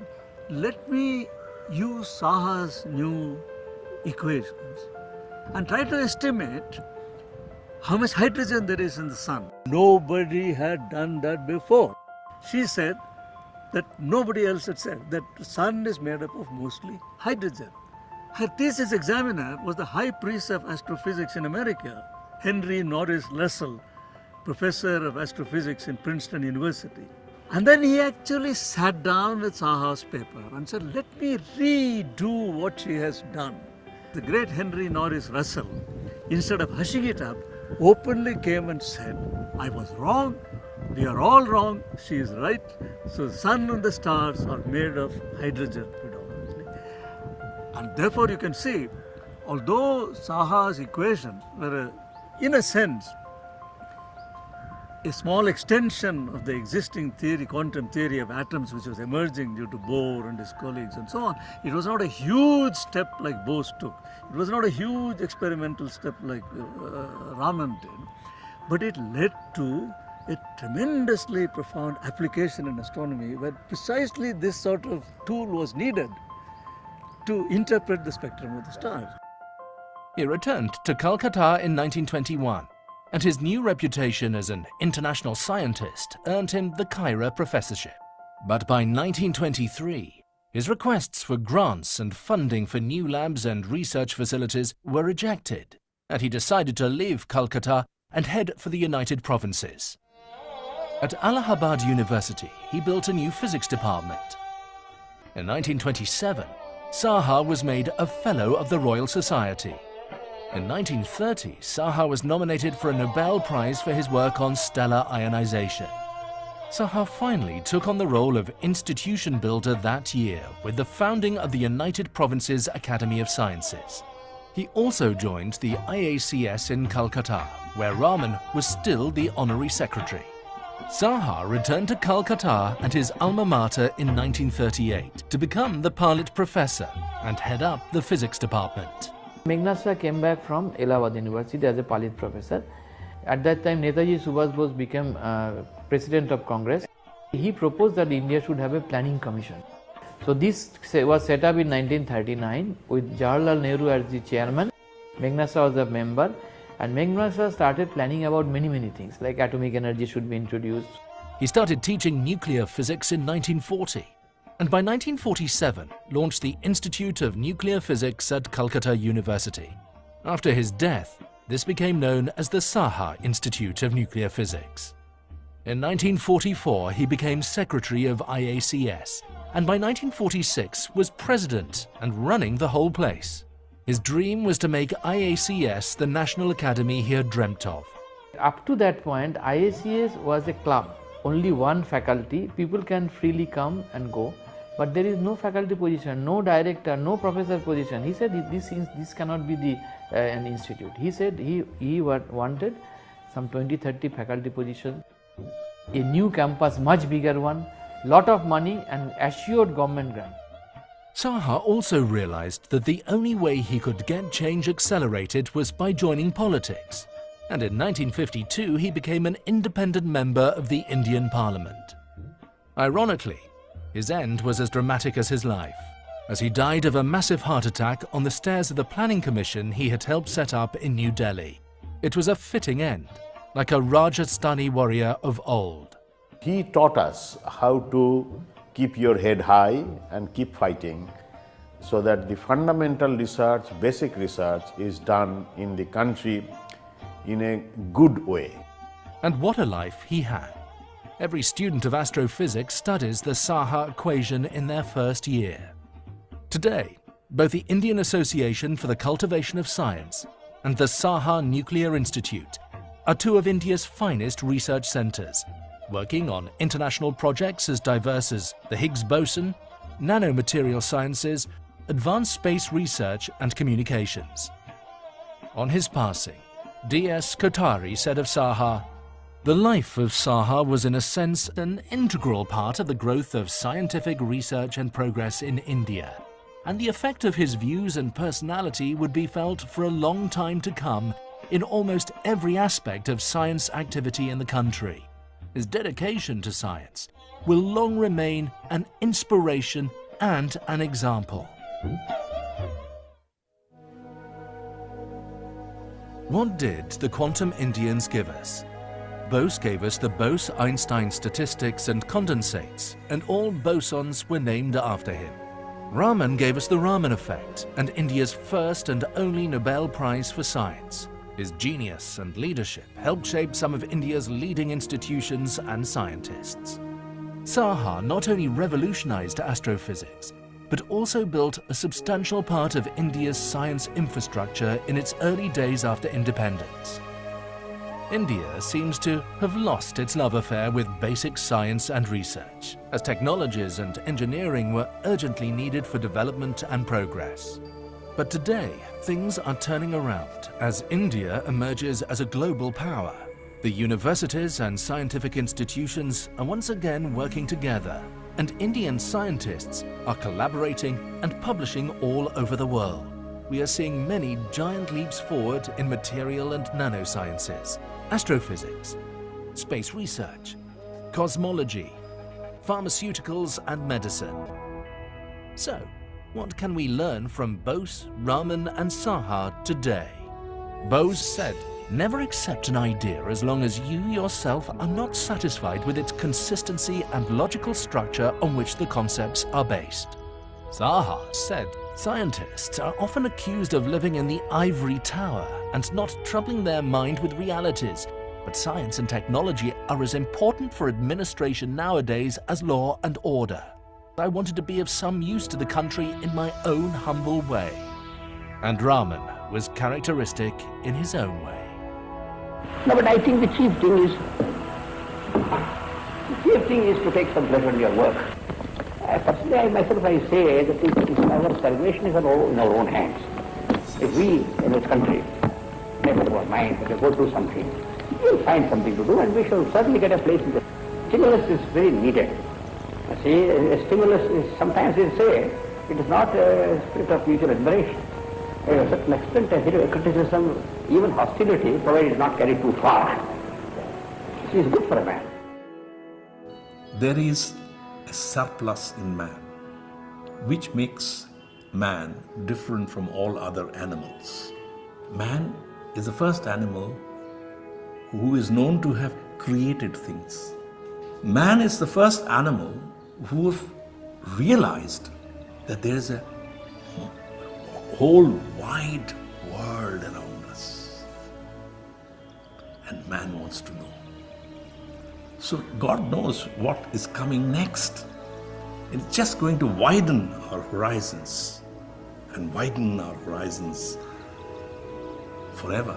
let me use Saha's new equations and try to estimate how much hydrogen there is in the sun. Nobody had done that before. She said that nobody else had said that the sun is made up of mostly hydrogen. Her thesis examiner was the high priest of astrophysics in America, Henry Norris Russell, professor of astrophysics in Princeton University. And then he actually sat down with Saha's paper and said, let me redo what she has done. The great Henry Norris Russell, instead of hushing it up, openly came and said, I was wrong, we are all wrong, she is right. So the sun and the stars are made of hydrogen predominantly. And therefore you can see, although Saha's equations were, in a sense, a small extension of the existing theory, quantum theory of atoms, which was emerging due to Bohr and his colleagues and so on. It was not a huge step like Bohr took. It was not a huge experimental step like Raman did. But it led to a tremendously profound application in astronomy where precisely this sort of tool was needed to interpret the spectrum of the stars.
He returned to Calcutta in 1921, and his new reputation as an international scientist earned him the Cairo professorship. But by 1923, his requests for grants and funding for new labs and research facilities were rejected, and he decided to leave Calcutta and head for the United Provinces. At Allahabad University, he built a new physics department. In 1927, Saha was made a Fellow of the Royal Society. In 1930, Saha was nominated for a Nobel Prize for his work on stellar ionization. Saha finally took on the role of institution builder that year with the founding of the United Provinces Academy of Sciences. He also joined the IACS in Calcutta, where Raman was still the honorary secretary. Saha returned to Calcutta and his alma mater in 1938 to become the Palit Professor and head up the physics department.
Meghnad came back from Allahabad University as a Palit professor. At that time, Netaji Subhash Bose became President of Congress. He proposed that India should have a planning commission. So this was set up in 1939 with Jawaharlal Nehru as the chairman. Meghnad was a member, and Meghnad started planning about many things, like atomic energy should be introduced.
He started teaching nuclear physics in 1940. and by 1947 launched the Institute of Nuclear Physics at Calcutta University. After his death, this became known as the Saha Institute of Nuclear Physics. In 1944, he became secretary of IACS, and by 1946 was president and running the whole place. His dream was to make IACS the national academy he had dreamt of.
Up to that point, IACS was a club, only one faculty, people can freely come and go, but there is no faculty position, no director, no professor position. He said this cannot be an institute. He said he wanted some 20-30 faculty positions, a new campus, much bigger one, lot of money and assured government grant.
Saha also realized that the only way he could get change accelerated was by joining politics. And in 1952 he became an independent member of the Indian Parliament. Ironically, his end was as dramatic as his life, as he died of a massive heart attack on the stairs of the planning commission he had helped set up in New Delhi. It was a fitting end, like a Rajasthani warrior of old.
He taught us how to keep your head high and keep fighting, so that the fundamental research, basic research is done in the country in a good way.
And what a life he had. Every student of astrophysics studies the Saha equation in their first year. Today, both the Indian Association for the Cultivation of Science and the Saha Nuclear Institute are two of India's finest research centres, working on international projects as diverse as the Higgs boson, nanomaterial sciences, advanced space research and communications. On his passing, D.S. Kothari said of Saha, "The life of Saha was in a sense an integral part of the growth of scientific research and progress in India, and the effect of his views and personality would be felt for a long time to come in almost every aspect of science activity in the country. His dedication to science will long remain an inspiration and an example." What did the quantum Indians give us? Bose gave us the Bose-Einstein statistics and condensates, and all bosons were named after him. Raman gave us the Raman effect and India's first and only Nobel Prize for Science. His genius and leadership helped shape some of India's leading institutions and scientists. Saha not only revolutionized astrophysics, but also built a substantial part of India's science infrastructure in its early days after independence. India seems to have lost its love affair with basic science and research, as technologies and engineering were urgently needed for development and progress. But today, things are turning around as India emerges as a global power. The universities and scientific institutions are once again working together, and Indian scientists are collaborating and publishing all over the world. We are seeing many giant leaps forward in material and nanosciences, astrophysics, space research, cosmology, pharmaceuticals and medicine. So, what can we learn from Bose, Raman and Saha today? Bose said, "Never accept an idea as long as you yourself are not satisfied with its consistency and logical structure on which the concepts are based." Saha said, "Scientists are often accused of living in the ivory tower and not troubling their mind with realities, but science and technology are as important for administration nowadays as law and order. I wanted to be of some use to the country in my own humble way." And Raman was characteristic in his own way.
No, but I think the chief thing is to take some pleasure in your work. Personally, I myself say that our salvation is in our own hands. If we in this country make up our mind that we go through something, we'll find something to do, and we shall certainly get a place in the stimulus is very needed. See, a stimulus is sometimes they say it is not a spirit of mutual admiration. To a certain extent, a criticism, even hostility, provided it is not carried too far, is good for a man.
There is a surplus in man, which makes man different from all other animals. Man is the first animal who is known to have created things. Man is the first animal who realized that there is a whole wide world around us, and man wants to know. So God knows what is coming next. It's just going to widen our horizons and widen our horizons forever.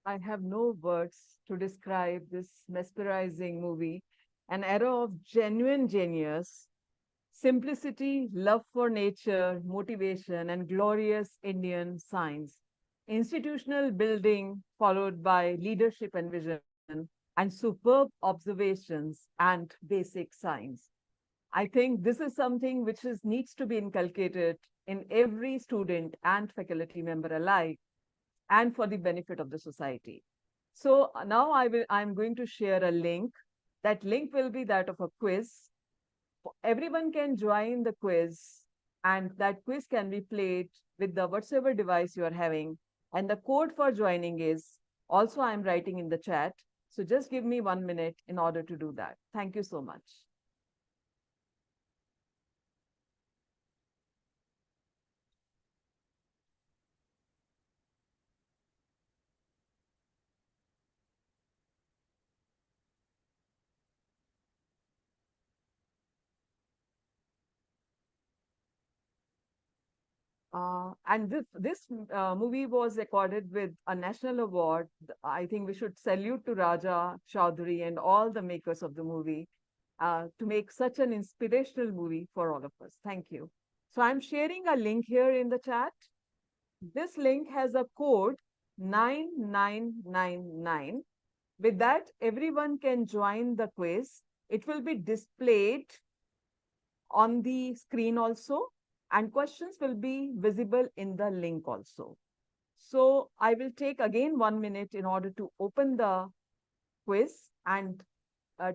I have no words to describe this mesmerizing movie, an era of genuine genius, simplicity, love for nature, motivation, and glorious Indian science. Institutional building followed by leadership and vision, and superb observations and basic science. I think this is something which needs to be inculcated in every student and faculty member alike, and for the benefit of the society. So now I'm going to share a link. That link will be that of a quiz. Everyone can join the quiz, and that quiz can be played with the whatsoever device you are having. And the code for joining is also I'm writing in the chat. So just give me 1 minute in order to do that. Thank you so much. And this movie was accorded with a national award. I think we should salute to Raja Chaudhary and all the makers of the movie to make such an inspirational movie for all of us. Thank you. So I'm sharing a link here in the chat. This link has a code 9999. With that, everyone can join the quiz. It will be displayed on the screen also, and questions will be visible in the link also. So I will take again 1 minute in order to open the quiz, and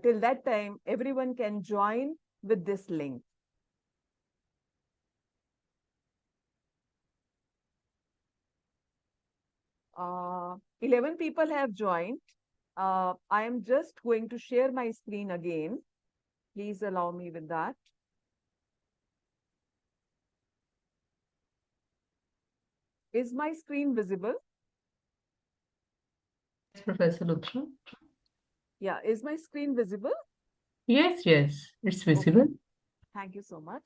till that time, everyone can join with this link. Uh, 11 people have joined. I am just going to share my screen again. Please allow me with that. Is my screen visible?
Yes, Professor Luthra.
Yeah, is my screen visible?
Yes, it's visible.
Okay. Thank you so much.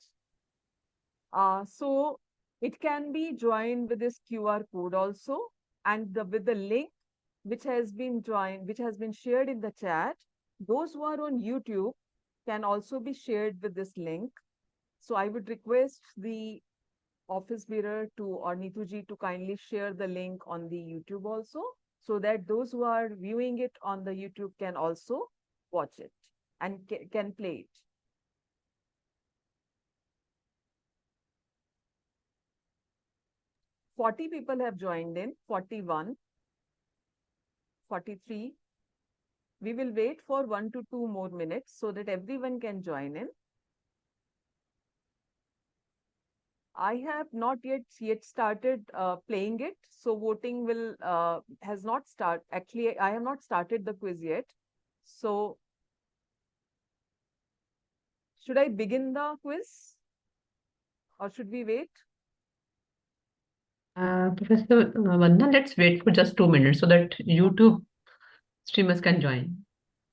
So it can be joined with this QR code also, and with the link which has been shared in the chat. Those who are on YouTube can also be shared with this link. So I would request the office bearer or Neetuji to kindly share the link on the YouTube also, so that those who are viewing it on the YouTube can also watch it and can play it. Forty people have joined in, 41, 43. We will wait for 1 to 2 more minutes so that everyone can join in. I have not yet started playing it, so voting has not started. Actually, I have not started the quiz yet. So should I begin the quiz, or should we wait?
Professor Vandna, let's wait for just 2 minutes so that YouTube streamers can join.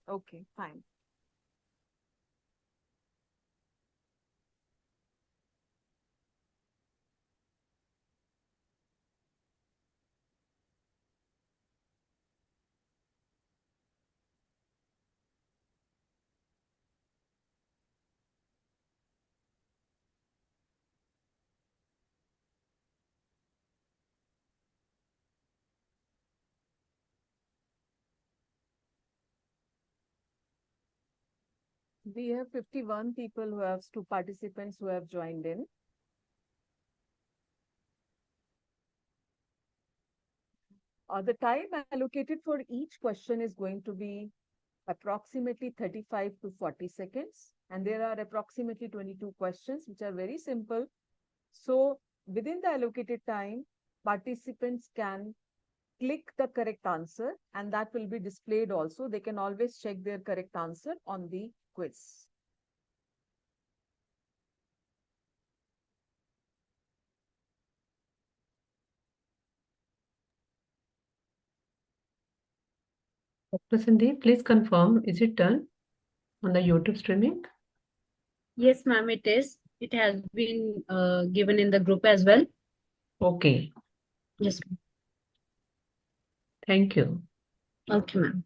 Okay, fine. We have 51 people who have, two participants who have joined in. The time allocated for each question is going to be approximately 35 to 40 seconds. And there are approximately 22 questions, which are very simple. So within the allocated time, participants can click the correct answer, and that will be displayed also. They can always check their correct answer on the quiz.
Dr. Sandeep, please confirm, is it done on the YouTube streaming?
Yes, ma'am, it is. It has been given in the group as well.
Okay.
Yes.
Thank you.
Okay, ma'am.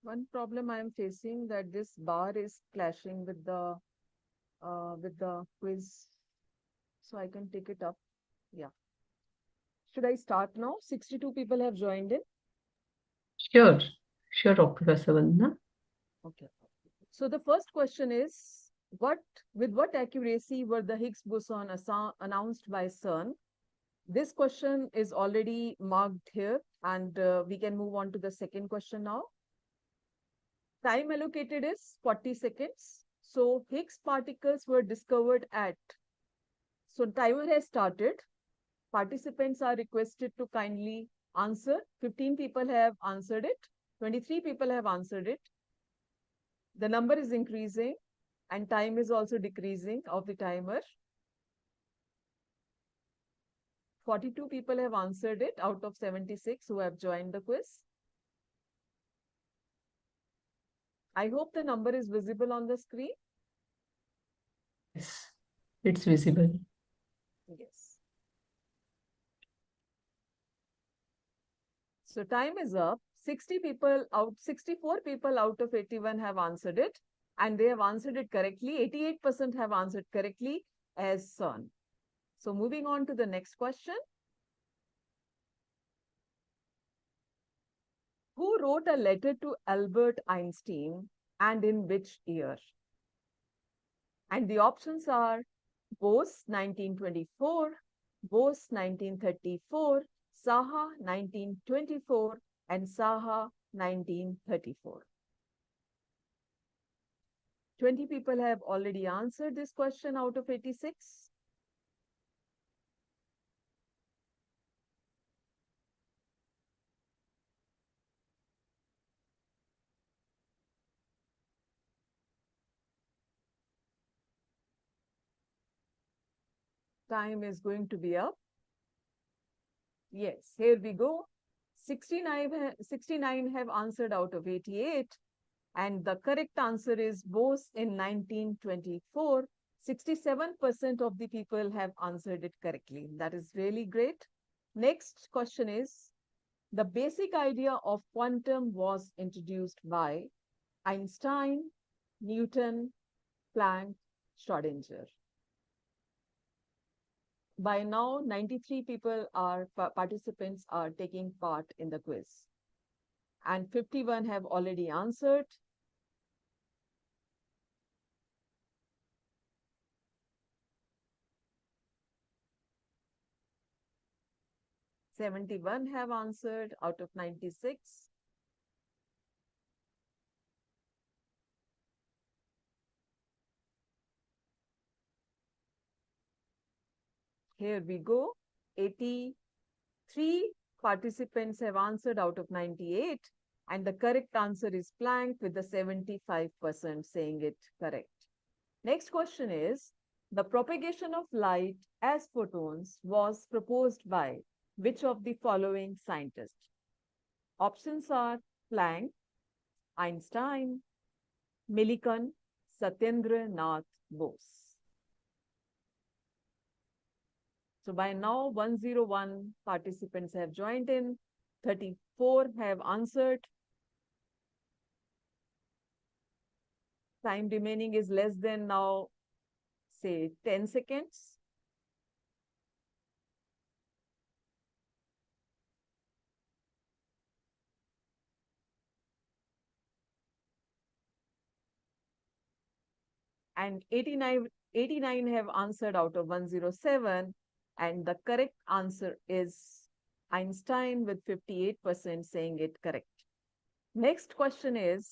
One problem I am facing that this bar is clashing with the quiz. So I can take it up. Yeah. Should I start now? 62 people have joined in.
Sure. Sure, Professor Vandna.
Okay. So the first question is, with what accuracy were the Higgs boson announced by CERN? This question is already marked here, and we can move on to the second question now. Time allocated is 40 seconds. So Higgs particles were discovered at, so timer has started. Participants are requested to kindly answer. 15 people have answered it. 23 people have answered it. The number is increasing and time is also decreasing of the timer. 42 people have answered it out of 76 who have joined the quiz. I hope the number is visible on the screen.
Yes, it's visible.
Yes. So time is up. 64 people out of 81 have answered it, and they have answered it correctly. 88% have answered correctly as CERN. So moving on to the next question. Who wrote a letter to Albert Einstein and in which year? And the options are Bose 1924, Bose 1934, Saha 1924, and Saha 1934. 20 people have already answered this question out of 86. Time is going to be up. Yes, here we go. 69 have answered out of 88. And the correct answer is Bose in 1924. 67% of the people have answered it correctly. That is really great. Next question is, the basic idea of quantum was introduced by Einstein, Newton, Planck, Schrödinger. By now, 93 people participants are taking part in the quiz. And 51 have already answered. "71 have answered out of 96. Here we go. 83 participants have answered out of 98. And the correct answer is Planck with the 75% saying it correct. Next question is, the propagation of light as photons was proposed by which of the following scientists? Options are Planck, Einstein, Millikan, Satyendra Nath Bose. So by now, 101 participants have joined in, 34 have answered. Time remaining is less than now, say 10 seconds. And 89 have answered out of 107. And the correct answer is Einstein with 58% saying it correct. Next question is,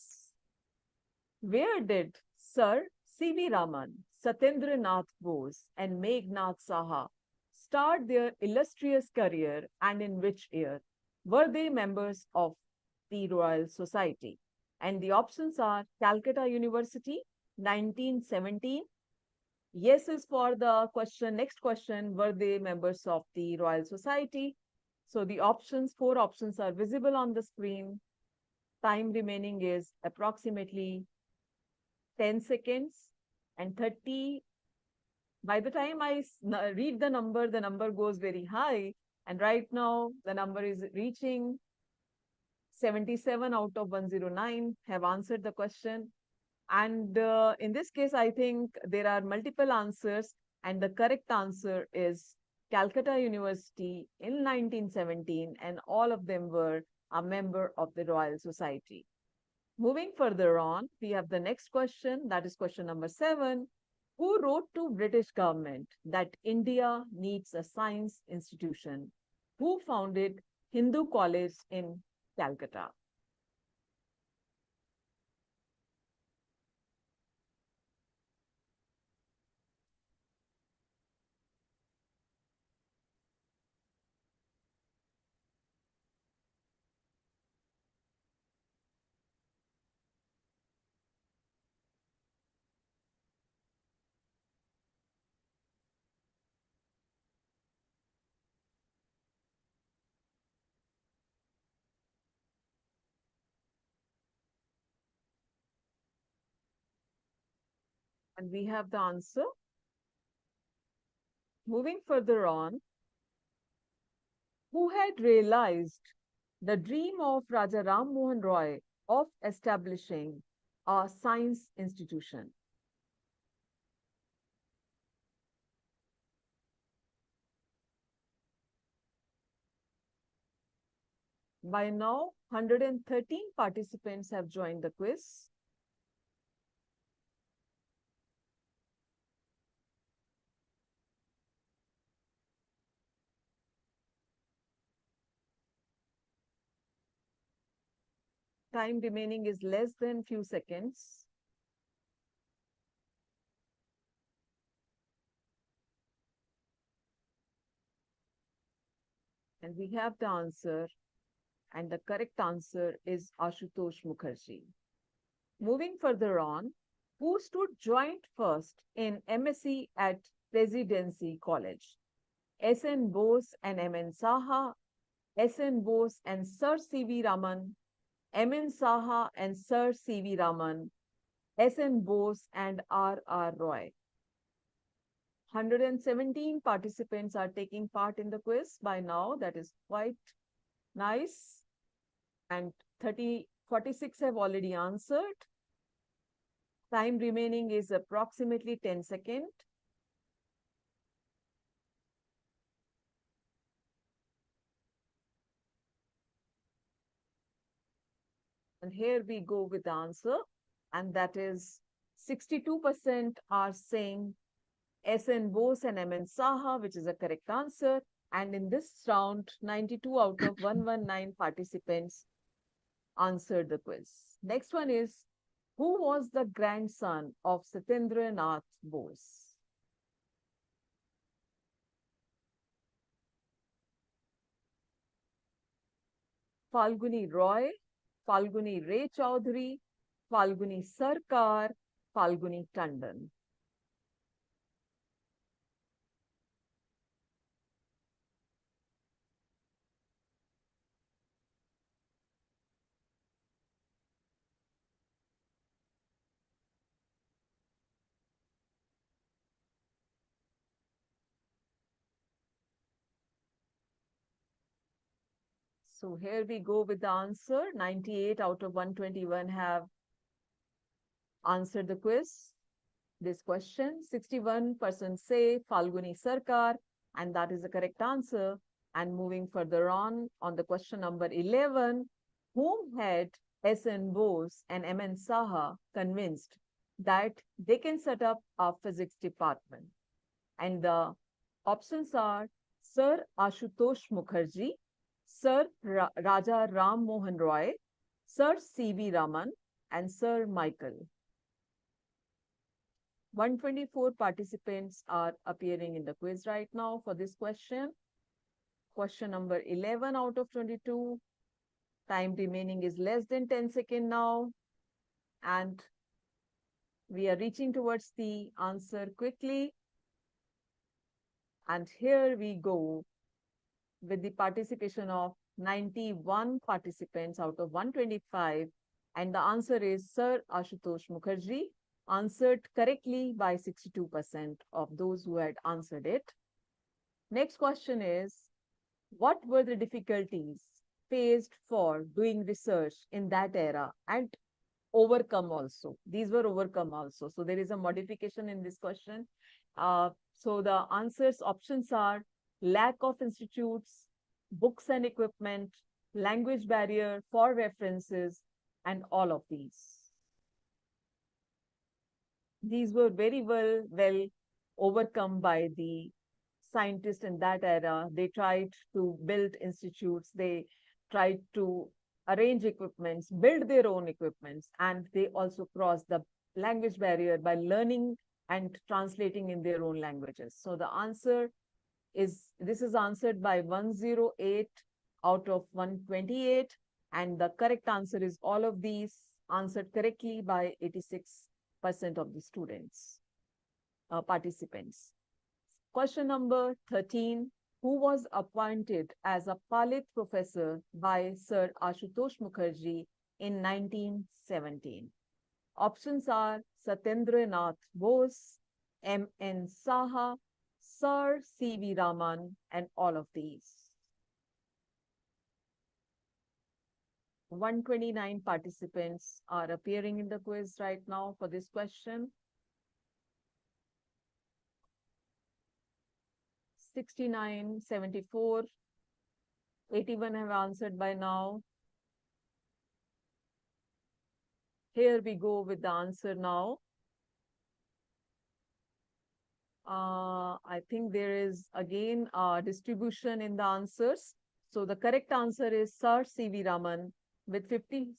where did Sir C.V. Raman, Satyendra Nath Bose, and Meghnad Saha start their illustrious career, and in which year were they members of the Royal Society? And the options are Calcutta University, 1917. Yes is for the question. Next question, were they members of the Royal Society? So the options, 4 options are visible on the screen. Time remaining is approximately 10 seconds and 30. By the time I read the number goes very high. And right now, the number is reaching 77 out of 109 have answered the question. And in this case, I think there are multiple answers. And the correct answer is Calcutta University in 1917. And all of them were a member of the Royal Society. Moving further on, we have the next question, that is question number 7. Who wrote to British government that India needs a science institution? Who founded Hindu College in Calcutta? And we have the answer. Moving further on, who had realized the dream of Raja Ram Mohan Roy of establishing a science institution? By now, 113 participants have joined the quiz. Time remaining is less than few seconds. And we have the answer. And the correct answer is Ashutosh Mukherjee. Moving further on, who stood joint first in MSc at Presidency College? S.N. Bose and M.N. Saha, S.N. Bose and Sir C.V. Raman, M.N. Saha and Sir C.V. Raman, S.N. Bose and R.R. Roy. 117 participants are taking part in the quiz by now. That is quite nice. And 46 have already answered. Time remaining is approximately 10 seconds. And here we go with the answer. And that is 62% are saying S.N. Bose and M.N. Saha, which is a correct answer. And in this round, 92 out of 119 participants answered the quiz. Next one is, who was the grandson of Satyendra Nath Bose? Falguni Roy, Falguni Ray Chaudhary, Falguni Sarkar, Falguni Tandon. So here we go with the answer. 98 out of 121 have answered the quiz. This question, 61% say Falguni Sarkar, and that is the correct answer. And moving further on the question number 11, whom had S.N. Bose and M.N. Saha convinced that they can set up a physics department? And the options are Sir Ashutosh Mukherjee, Sir Raja Ram Mohan Roy, Sir C.V. Raman, and Sir Michael. 124 participants are appearing in the quiz right now for this question. Question number 11 out of 22. Time remaining is less than 10 seconds now. And we are reaching towards the answer quickly. And here we go with the participation of 91 participants out of 125. And the answer is Sir Ashutosh Mukherjee, answered correctly by 62% of those who had answered it. Next question is, what were the difficulties faced for doing research in that era and overcome also? These were overcome also. So there is a modification in this question. So the answers options are lack of institutes, books and equipment, language barrier for references, and all of these. These were very well overcome by the scientists in that era. They tried to build institutes, they tried to arrange equipments, build their own equipments, and they also crossed the language barrier by learning and translating in their own languages. So the answer is, this is answered by 108 out of 128, and the correct answer is all of these answered correctly by 86% of the students, participants. Question number 13, who was appointed as a Palit professor by Sir Ashutosh Mukherjee in 1917? Options are Satyendra Nath Bose, M.N. Saha, Sir C.V. Raman, and all of these. 129 participants are appearing in the quiz right now for this question. 69, 74, 81 have answered by now. Here we go with the answer now. I think there is again a distribution in the answers. So the correct answer is Sir C.V. Raman, with 56%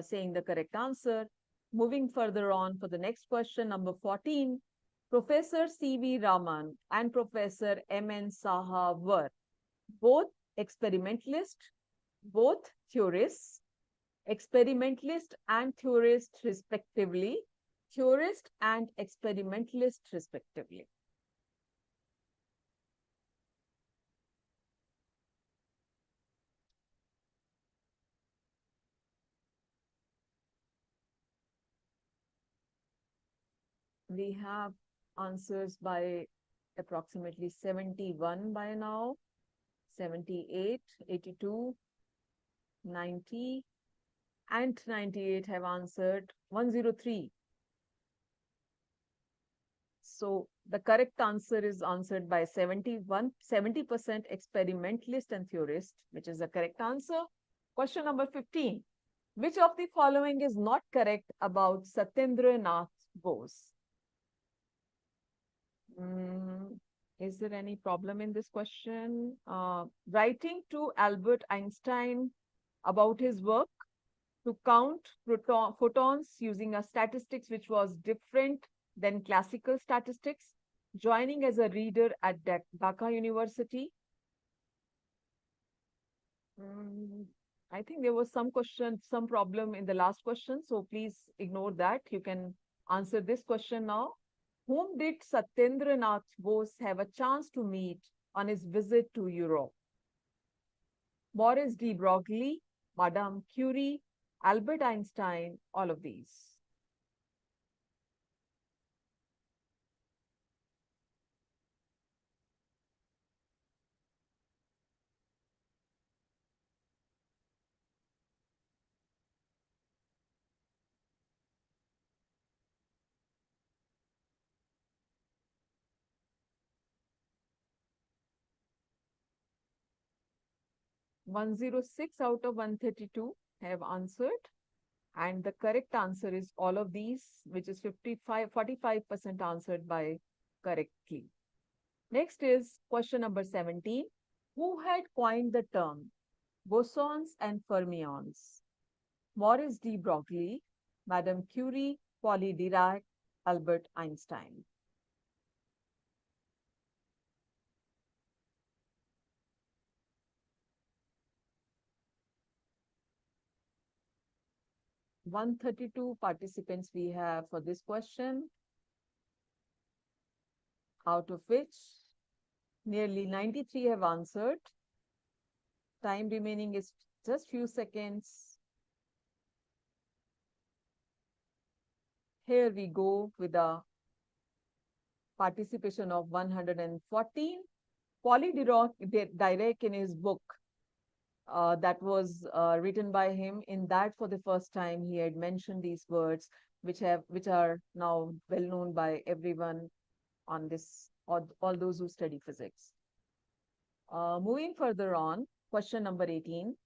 saying the correct answer. Moving further on for the next question, number 14, Professor C.V. Raman and Professor M.N. Saha were both experimentalists, both theorists, experimentalist and theorist respectively, theorist and experimentalist respectively. We have answers by approximately 71 by now, 78, 82, 90, and 98 have answered 103. So the correct answer is answered by 70% experimentalist and theorist, which is the correct answer. Question number 15. Which of the following is not correct about Satyendra Nath Bose? Is there any problem in this question? Writing to Albert Einstein about his work to count photons using a statistics which was different than classical statistics, joining as a reader at Dhaka University. I think there was some problem in the last question, so please ignore that. You can answer this question now. Whom did Satyendra Nath Bose have a chance to meet on his visit to Europe? Maurice de Broglie, Madame Curie, Albert Einstein, all of these. 106 out of 132 have answered. And the correct answer is all of these, which is 45% answered by correctly. Next is question number 17. Who had coined the term bosons and fermions? Maurice de Broglie, Madame Curie, Pauli Dirac, Albert Einstein. One 32 participants we have for this question, out of which nearly 93 have answered. Time remaining is just few seconds. Here we go with a participation of 114. Pauli Dirac in his book that was written by him, in that for the first time he had mentioned these words, which are now well known by everyone on this, all those who study physics. Moving further on, question number 18.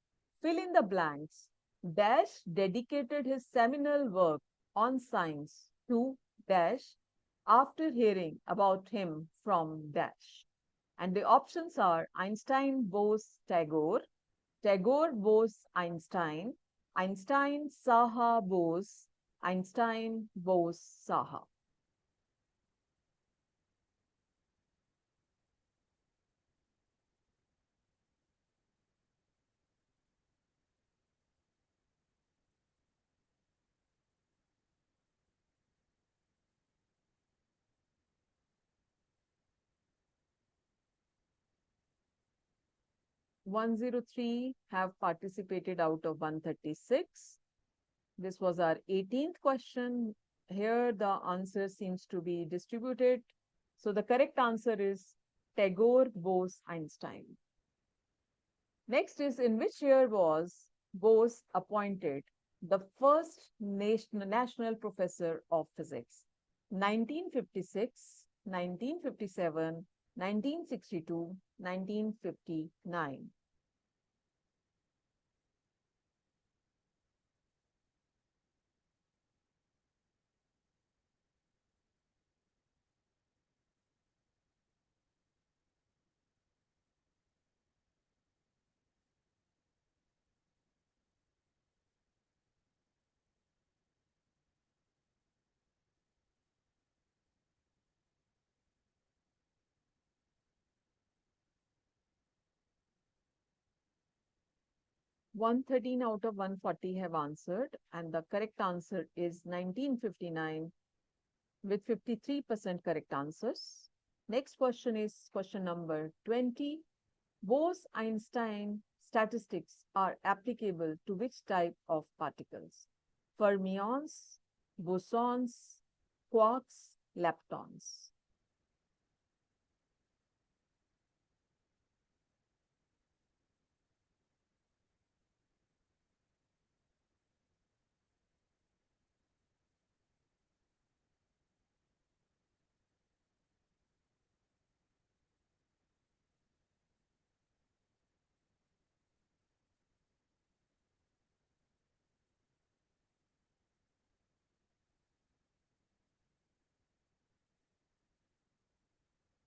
Fill in the blanks. Dash dedicated his seminal work on science to Dash after hearing about him from Dash. And the options are Einstein, Bose, Tagore, Tagore, Bose, Einstein, Einstein, Saha, Bose, Einstein, Bose, Saha. One 103 have participated out of 136. This was our 18th question. Here the answer seems to be distributed. So the correct answer is Tagore, Bose, Einstein. Next is, in which year was Bose appointed the first national professor of physics? 1956, 1957, 1962, 1959. One 113 out of 140 have answered, and the correct answer is 1959 with 53% correct answers. Next question is question number 20. Bose-Einstein statistics are applicable to which type of particles? Fermions, bosons, quarks, leptons.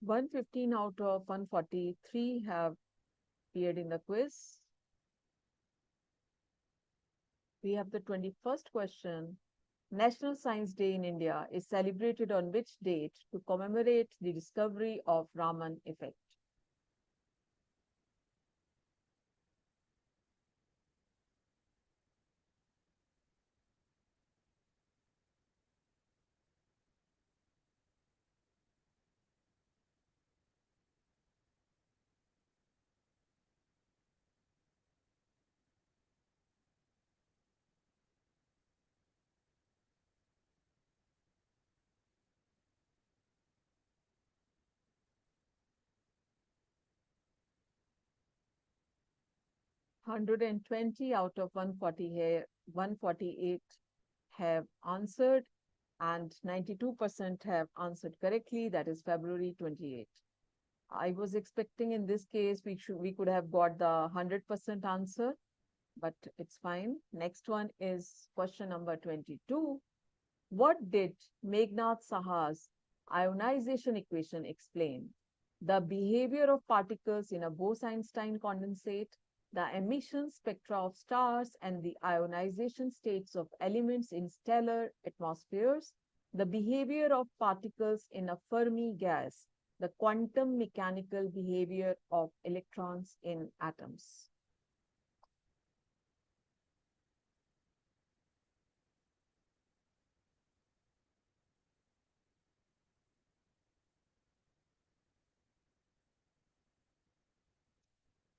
One 115 out of 143 have appeared in the quiz. We have the 21st question. National Science Day in India is celebrated on which date to commemorate the discovery of Raman effect? Hundred and 120 out of 148 have answered, and 92% have answered correctly. That is February 28. I was expecting in this case we could have got the 100% answer, but it's fine. Next one is question number 22. What did Meghnad Saha's ionization equation explain? The behavior of particles in a Bose-Einstein condensate, the emission spectra of stars, and the ionization states of elements in stellar atmospheres, the behavior of particles in a Fermi gas, the quantum mechanical behavior of electrons in atoms.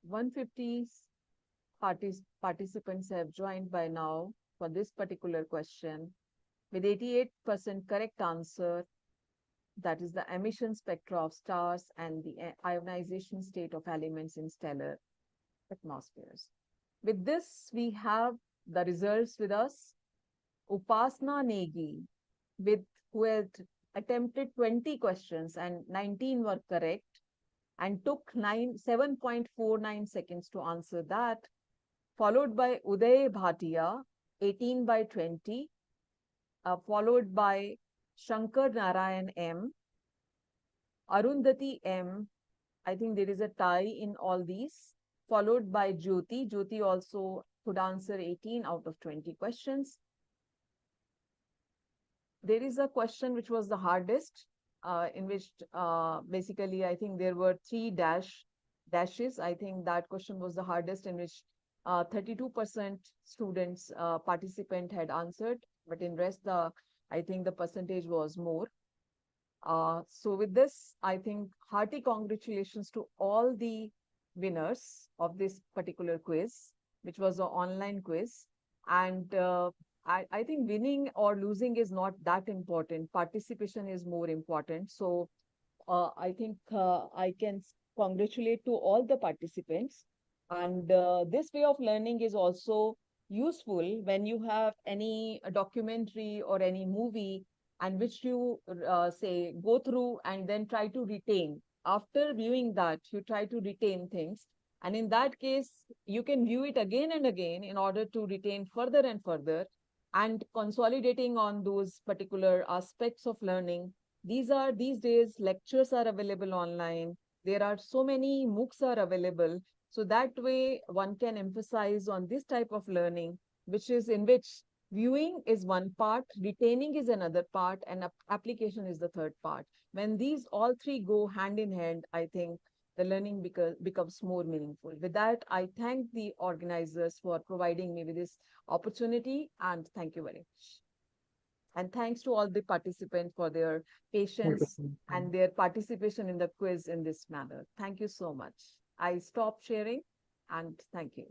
$150 participants have joined by now for this particular question with 88% correct answer. That is the emission spectra of stars and the ionization state of elements in stellar atmospheres. With this, we have the results with us. Upasna Negi, who had attempted 20 questions and 19 were correct and took 7.49 seconds to answer that, followed by Uday Bhatia, 18 by 20, followed by Shankar Narayan M, Arundhati M. I think there is a tie in all these, followed by Jyoti. Jyoti also could answer 18 out of 20 questions. There is a question which was the hardest, in which basically I think there were 3 dashes. I think that question was the hardest, in which 32% students participant had answered, but in rest I think the percentage was more. So with this, I think hearty congratulations to all the winners of this particular quiz, which was an online quiz. And I think winning or losing is not that important. Participation is more important. So I think I can congratulate to all the participants. And this way of learning is also useful when you have any documentary or any movie and which you say go through and then try to retain. After viewing that, you try to retain things. And in that case, you can view it again and again in order to retain further and further and consolidating on those particular aspects of learning. These days, lectures are available online. There are so many MOOCs are available. So that way one can emphasize on this type of learning, which is in which viewing is one part, retaining is another part, and application is the third part. When these all three go hand in hand, I think the learning becomes more meaningful. With that, I thank the organizers for providing me with this opportunity, and thank you very much. And thanks to all the participants for their patience and their participation in the quiz in this manner. Thank you so much. I stop sharing and thank you.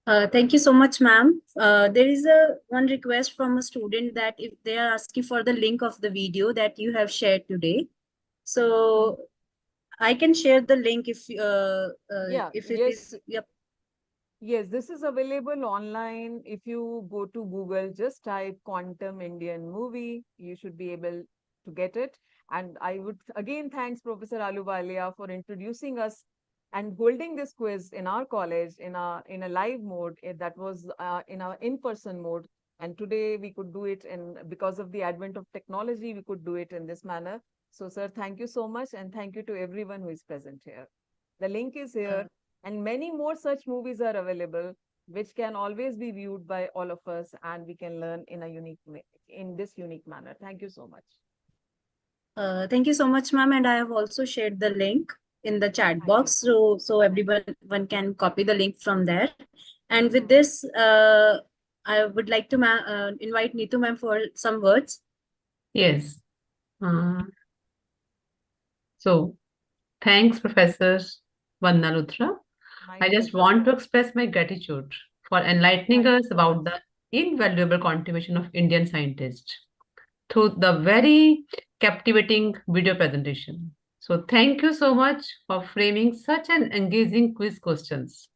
Thank you so much, ma'am. There is one request from a student that if they are asking for the link of the video that you have shared today. So I can share the link if if it is. Yep.
Yes, this is available online. If you go to Google, just type Quantum Indian Movie, you should be able to get it. And I would again thanks Professor Aluwalia for introducing us and holding this quiz in our college in a live mode. That was in our in-person mode. And today we could do it because of the advent of technology, we could do it in this manner. So, sir, thank you so much. And thank you to everyone who is present here. The link is here. And many more such movies are available, which can always be viewed by all of us, and we can learn in this unique manner. Thank you so much.
Thank you so much, ma'am. And I have also shared the link in the chat box, so everyone can copy the link from there. And with this, I would like to invite Neetu ma'am for some words.
Yes. So, thanks, Professor Vandna Luthra. I just want to express my gratitude for enlightening us about the invaluable contribution of Indian scientists through the very captivating video presentation. So thank you so much for framing such an engaging quiz questions.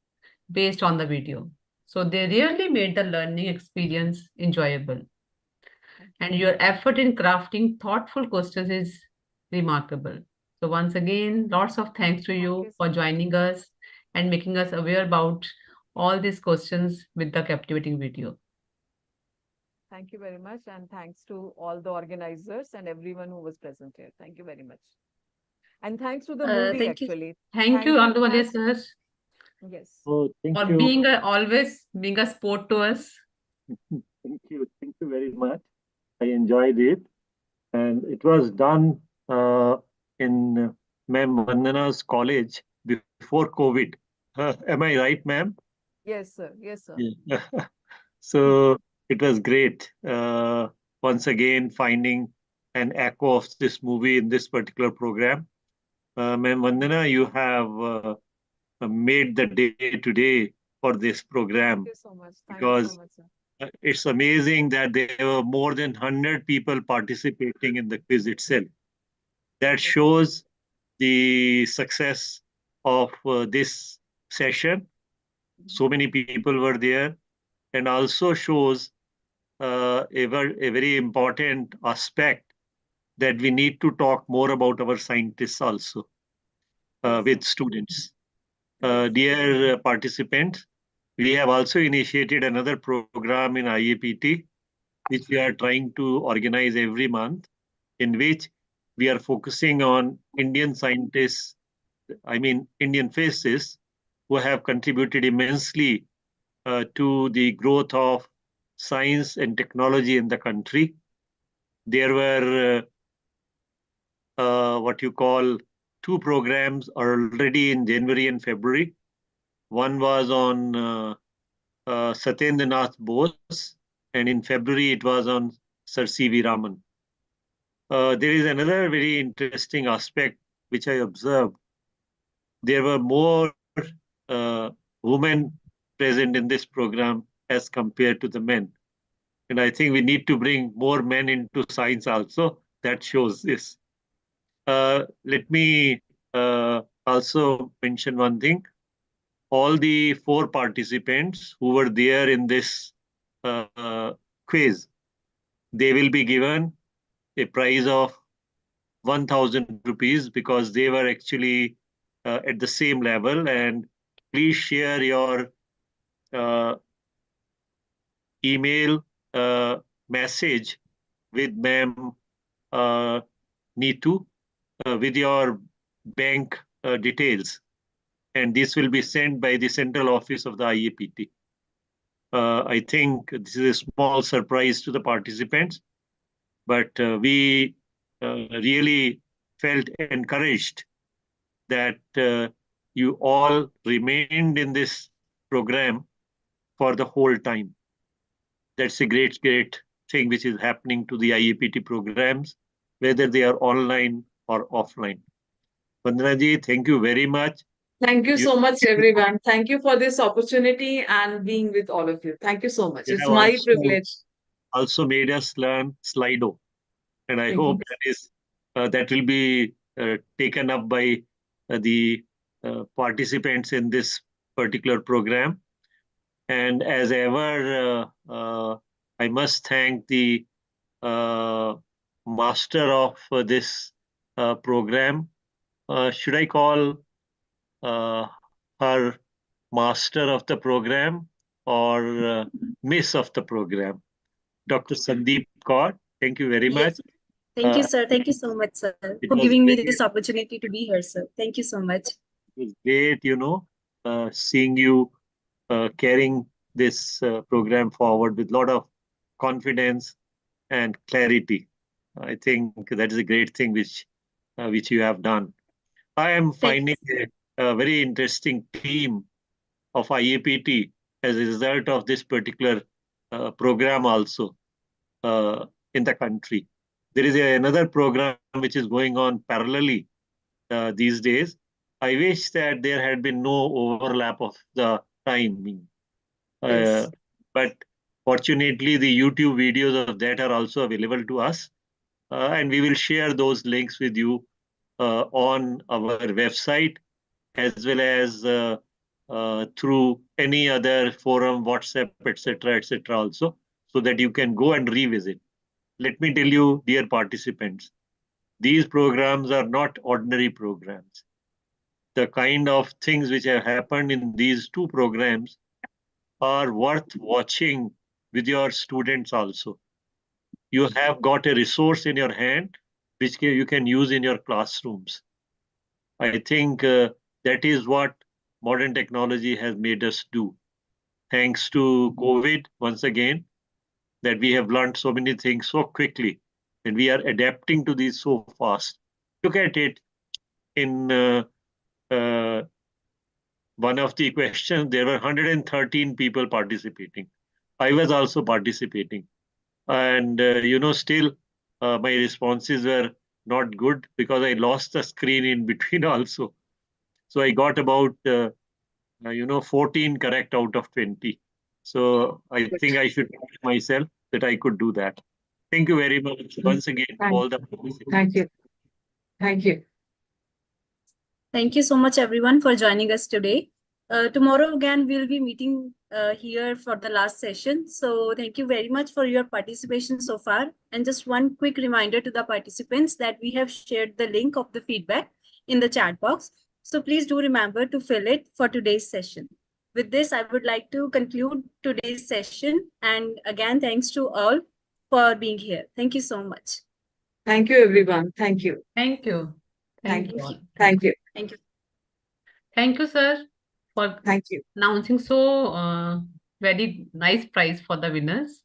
based on the video. So they really made the learning experience enjoyable. And your effort in crafting thoughtful questions is remarkable. So once again, lots of thanks to you for joining us and making us aware about all these questions with the captivating video.
Thank you very much. And thanks to all the organizers and everyone who was present here. Thank you very much. And thanks to the movie,
Thank you.
actually.
Thank you, Andwale sir,
Yes.
Oh, thank
for
you.
being always being a sport to us.
Thank you. Thank you very much. I enjoyed it. And it was done in Ma'am Vandana's college before COVID. Am I right, ma'am?
Yes, sir. Yes, sir.
Yeah. So it was great. Once again, finding an echo of this movie in this particular program. Ma'am Vandana, you have made the day today for this program.
Thank you so much. Thank you
Because
so much, sir.
it's amazing that there were more than 100 people participating in the quiz itself. That shows the success of this session. So many people were there, and also shows a very important aspect that we need to talk more about our scientists also with students. Dear participants, we have also initiated another program in IAPT, which we are trying to organize every month, in which we are focusing on Indian scientists, I mean, Indian faces who have contributed immensely to the growth of science and technology in the country. There were what you call two programs already in January and February. One was on Satyendranath Bose, and in February it was on Sir C.V. Raman. There is another very interesting aspect which I observed. There were more women present in this program as compared to the men. And I think we need to bring more men into science also. That shows this. Let me also mention one thing. All the 4 participants who were there in this quiz, they will be given a prize of 1,000 rupees because they were actually at the same level. And please share your email message with Ma'am Neetu with your bank details. And this will be sent by the central office of the IAPT. I think this is a small surprise to the participants, but we really felt encouraged that you all remained in this program for the whole time. That's a great thing which is happening to the IAPT programs, whether they are online or offline. Vandana ji, thank you very much.
Thank you so much, everyone. Thank you for this opportunity and being with all of you. Thank you so much.
You
It's
have
my privilege.
also made us learn Slido, and I
Thank
hope
you.
that will be taken up by the participants in this particular program. And as ever, I must thank the master of this program. Should I call her master of the program or miss of the program? Dr. Sandeep Kaur, thank you very much.
Yes. Thank you, sir. Thank you so much, sir,
It
for
was
giving me
great.
this opportunity to be here, sir. Thank you so much.
It was great, seeing you carrying this program forward with a lot of confidence and clarity. I think that is a great thing which you have done. I am finding a very interesting team of IAPT as a result of this particular program also in the country. There is another program which is going on parallelly these days. I wish that there had been no overlap of the timing. But fortunately, the YouTube videos of that are also available to us. And we will share those links with you on our website as well as through any other forum, WhatsApp, etc., also, so that you can go and revisit. Let me tell you, dear participants, these programs are not ordinary programs. The kind of things which have happened in these two programs are worth watching with your students also. You have got a resource in your hand which you can use in your classrooms. I think that is what modern technology has made us do. Thanks to COVID, once again, that we have learned so many things so quickly and we are adapting to these so fast. Look at it in one of the questions, there were 113 people participating. I was also participating. And, still my responses were not good because I lost the screen in between also. So I got about, 14 correct out of 20. So I think I should thank myself that I could do that. Thank you very much once again to all the participants.
Thank you. Thank you.
Thank you so much, everyone, for joining us today. Tomorrow again, we'll be meeting here for the last session. So thank you very much for your participation so far. And just one quick reminder to the participants that we have shared the link of the feedback in the chat box. So please do remember to fill it for today's session. With this, I would like to conclude today's session. And again, thanks to all for being here. Thank you so much.
Thank you, everyone. Thank you.
Thank you.
Thank
you
you.
all.
Thank you.
Thank you.
Thank you, sir, for
Thank you.
announcing so very nice prize for the winners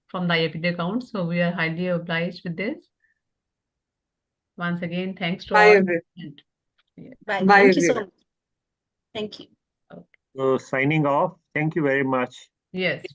from the IAPT account. So we are highly obliged with this. Once again, thanks to
Bye,
all.
everyone.
And, yeah.
Bye.
Bye,
Thank you so
everyone.
much. Thank you.
So signing off. Thank you very much.
Yes, yes.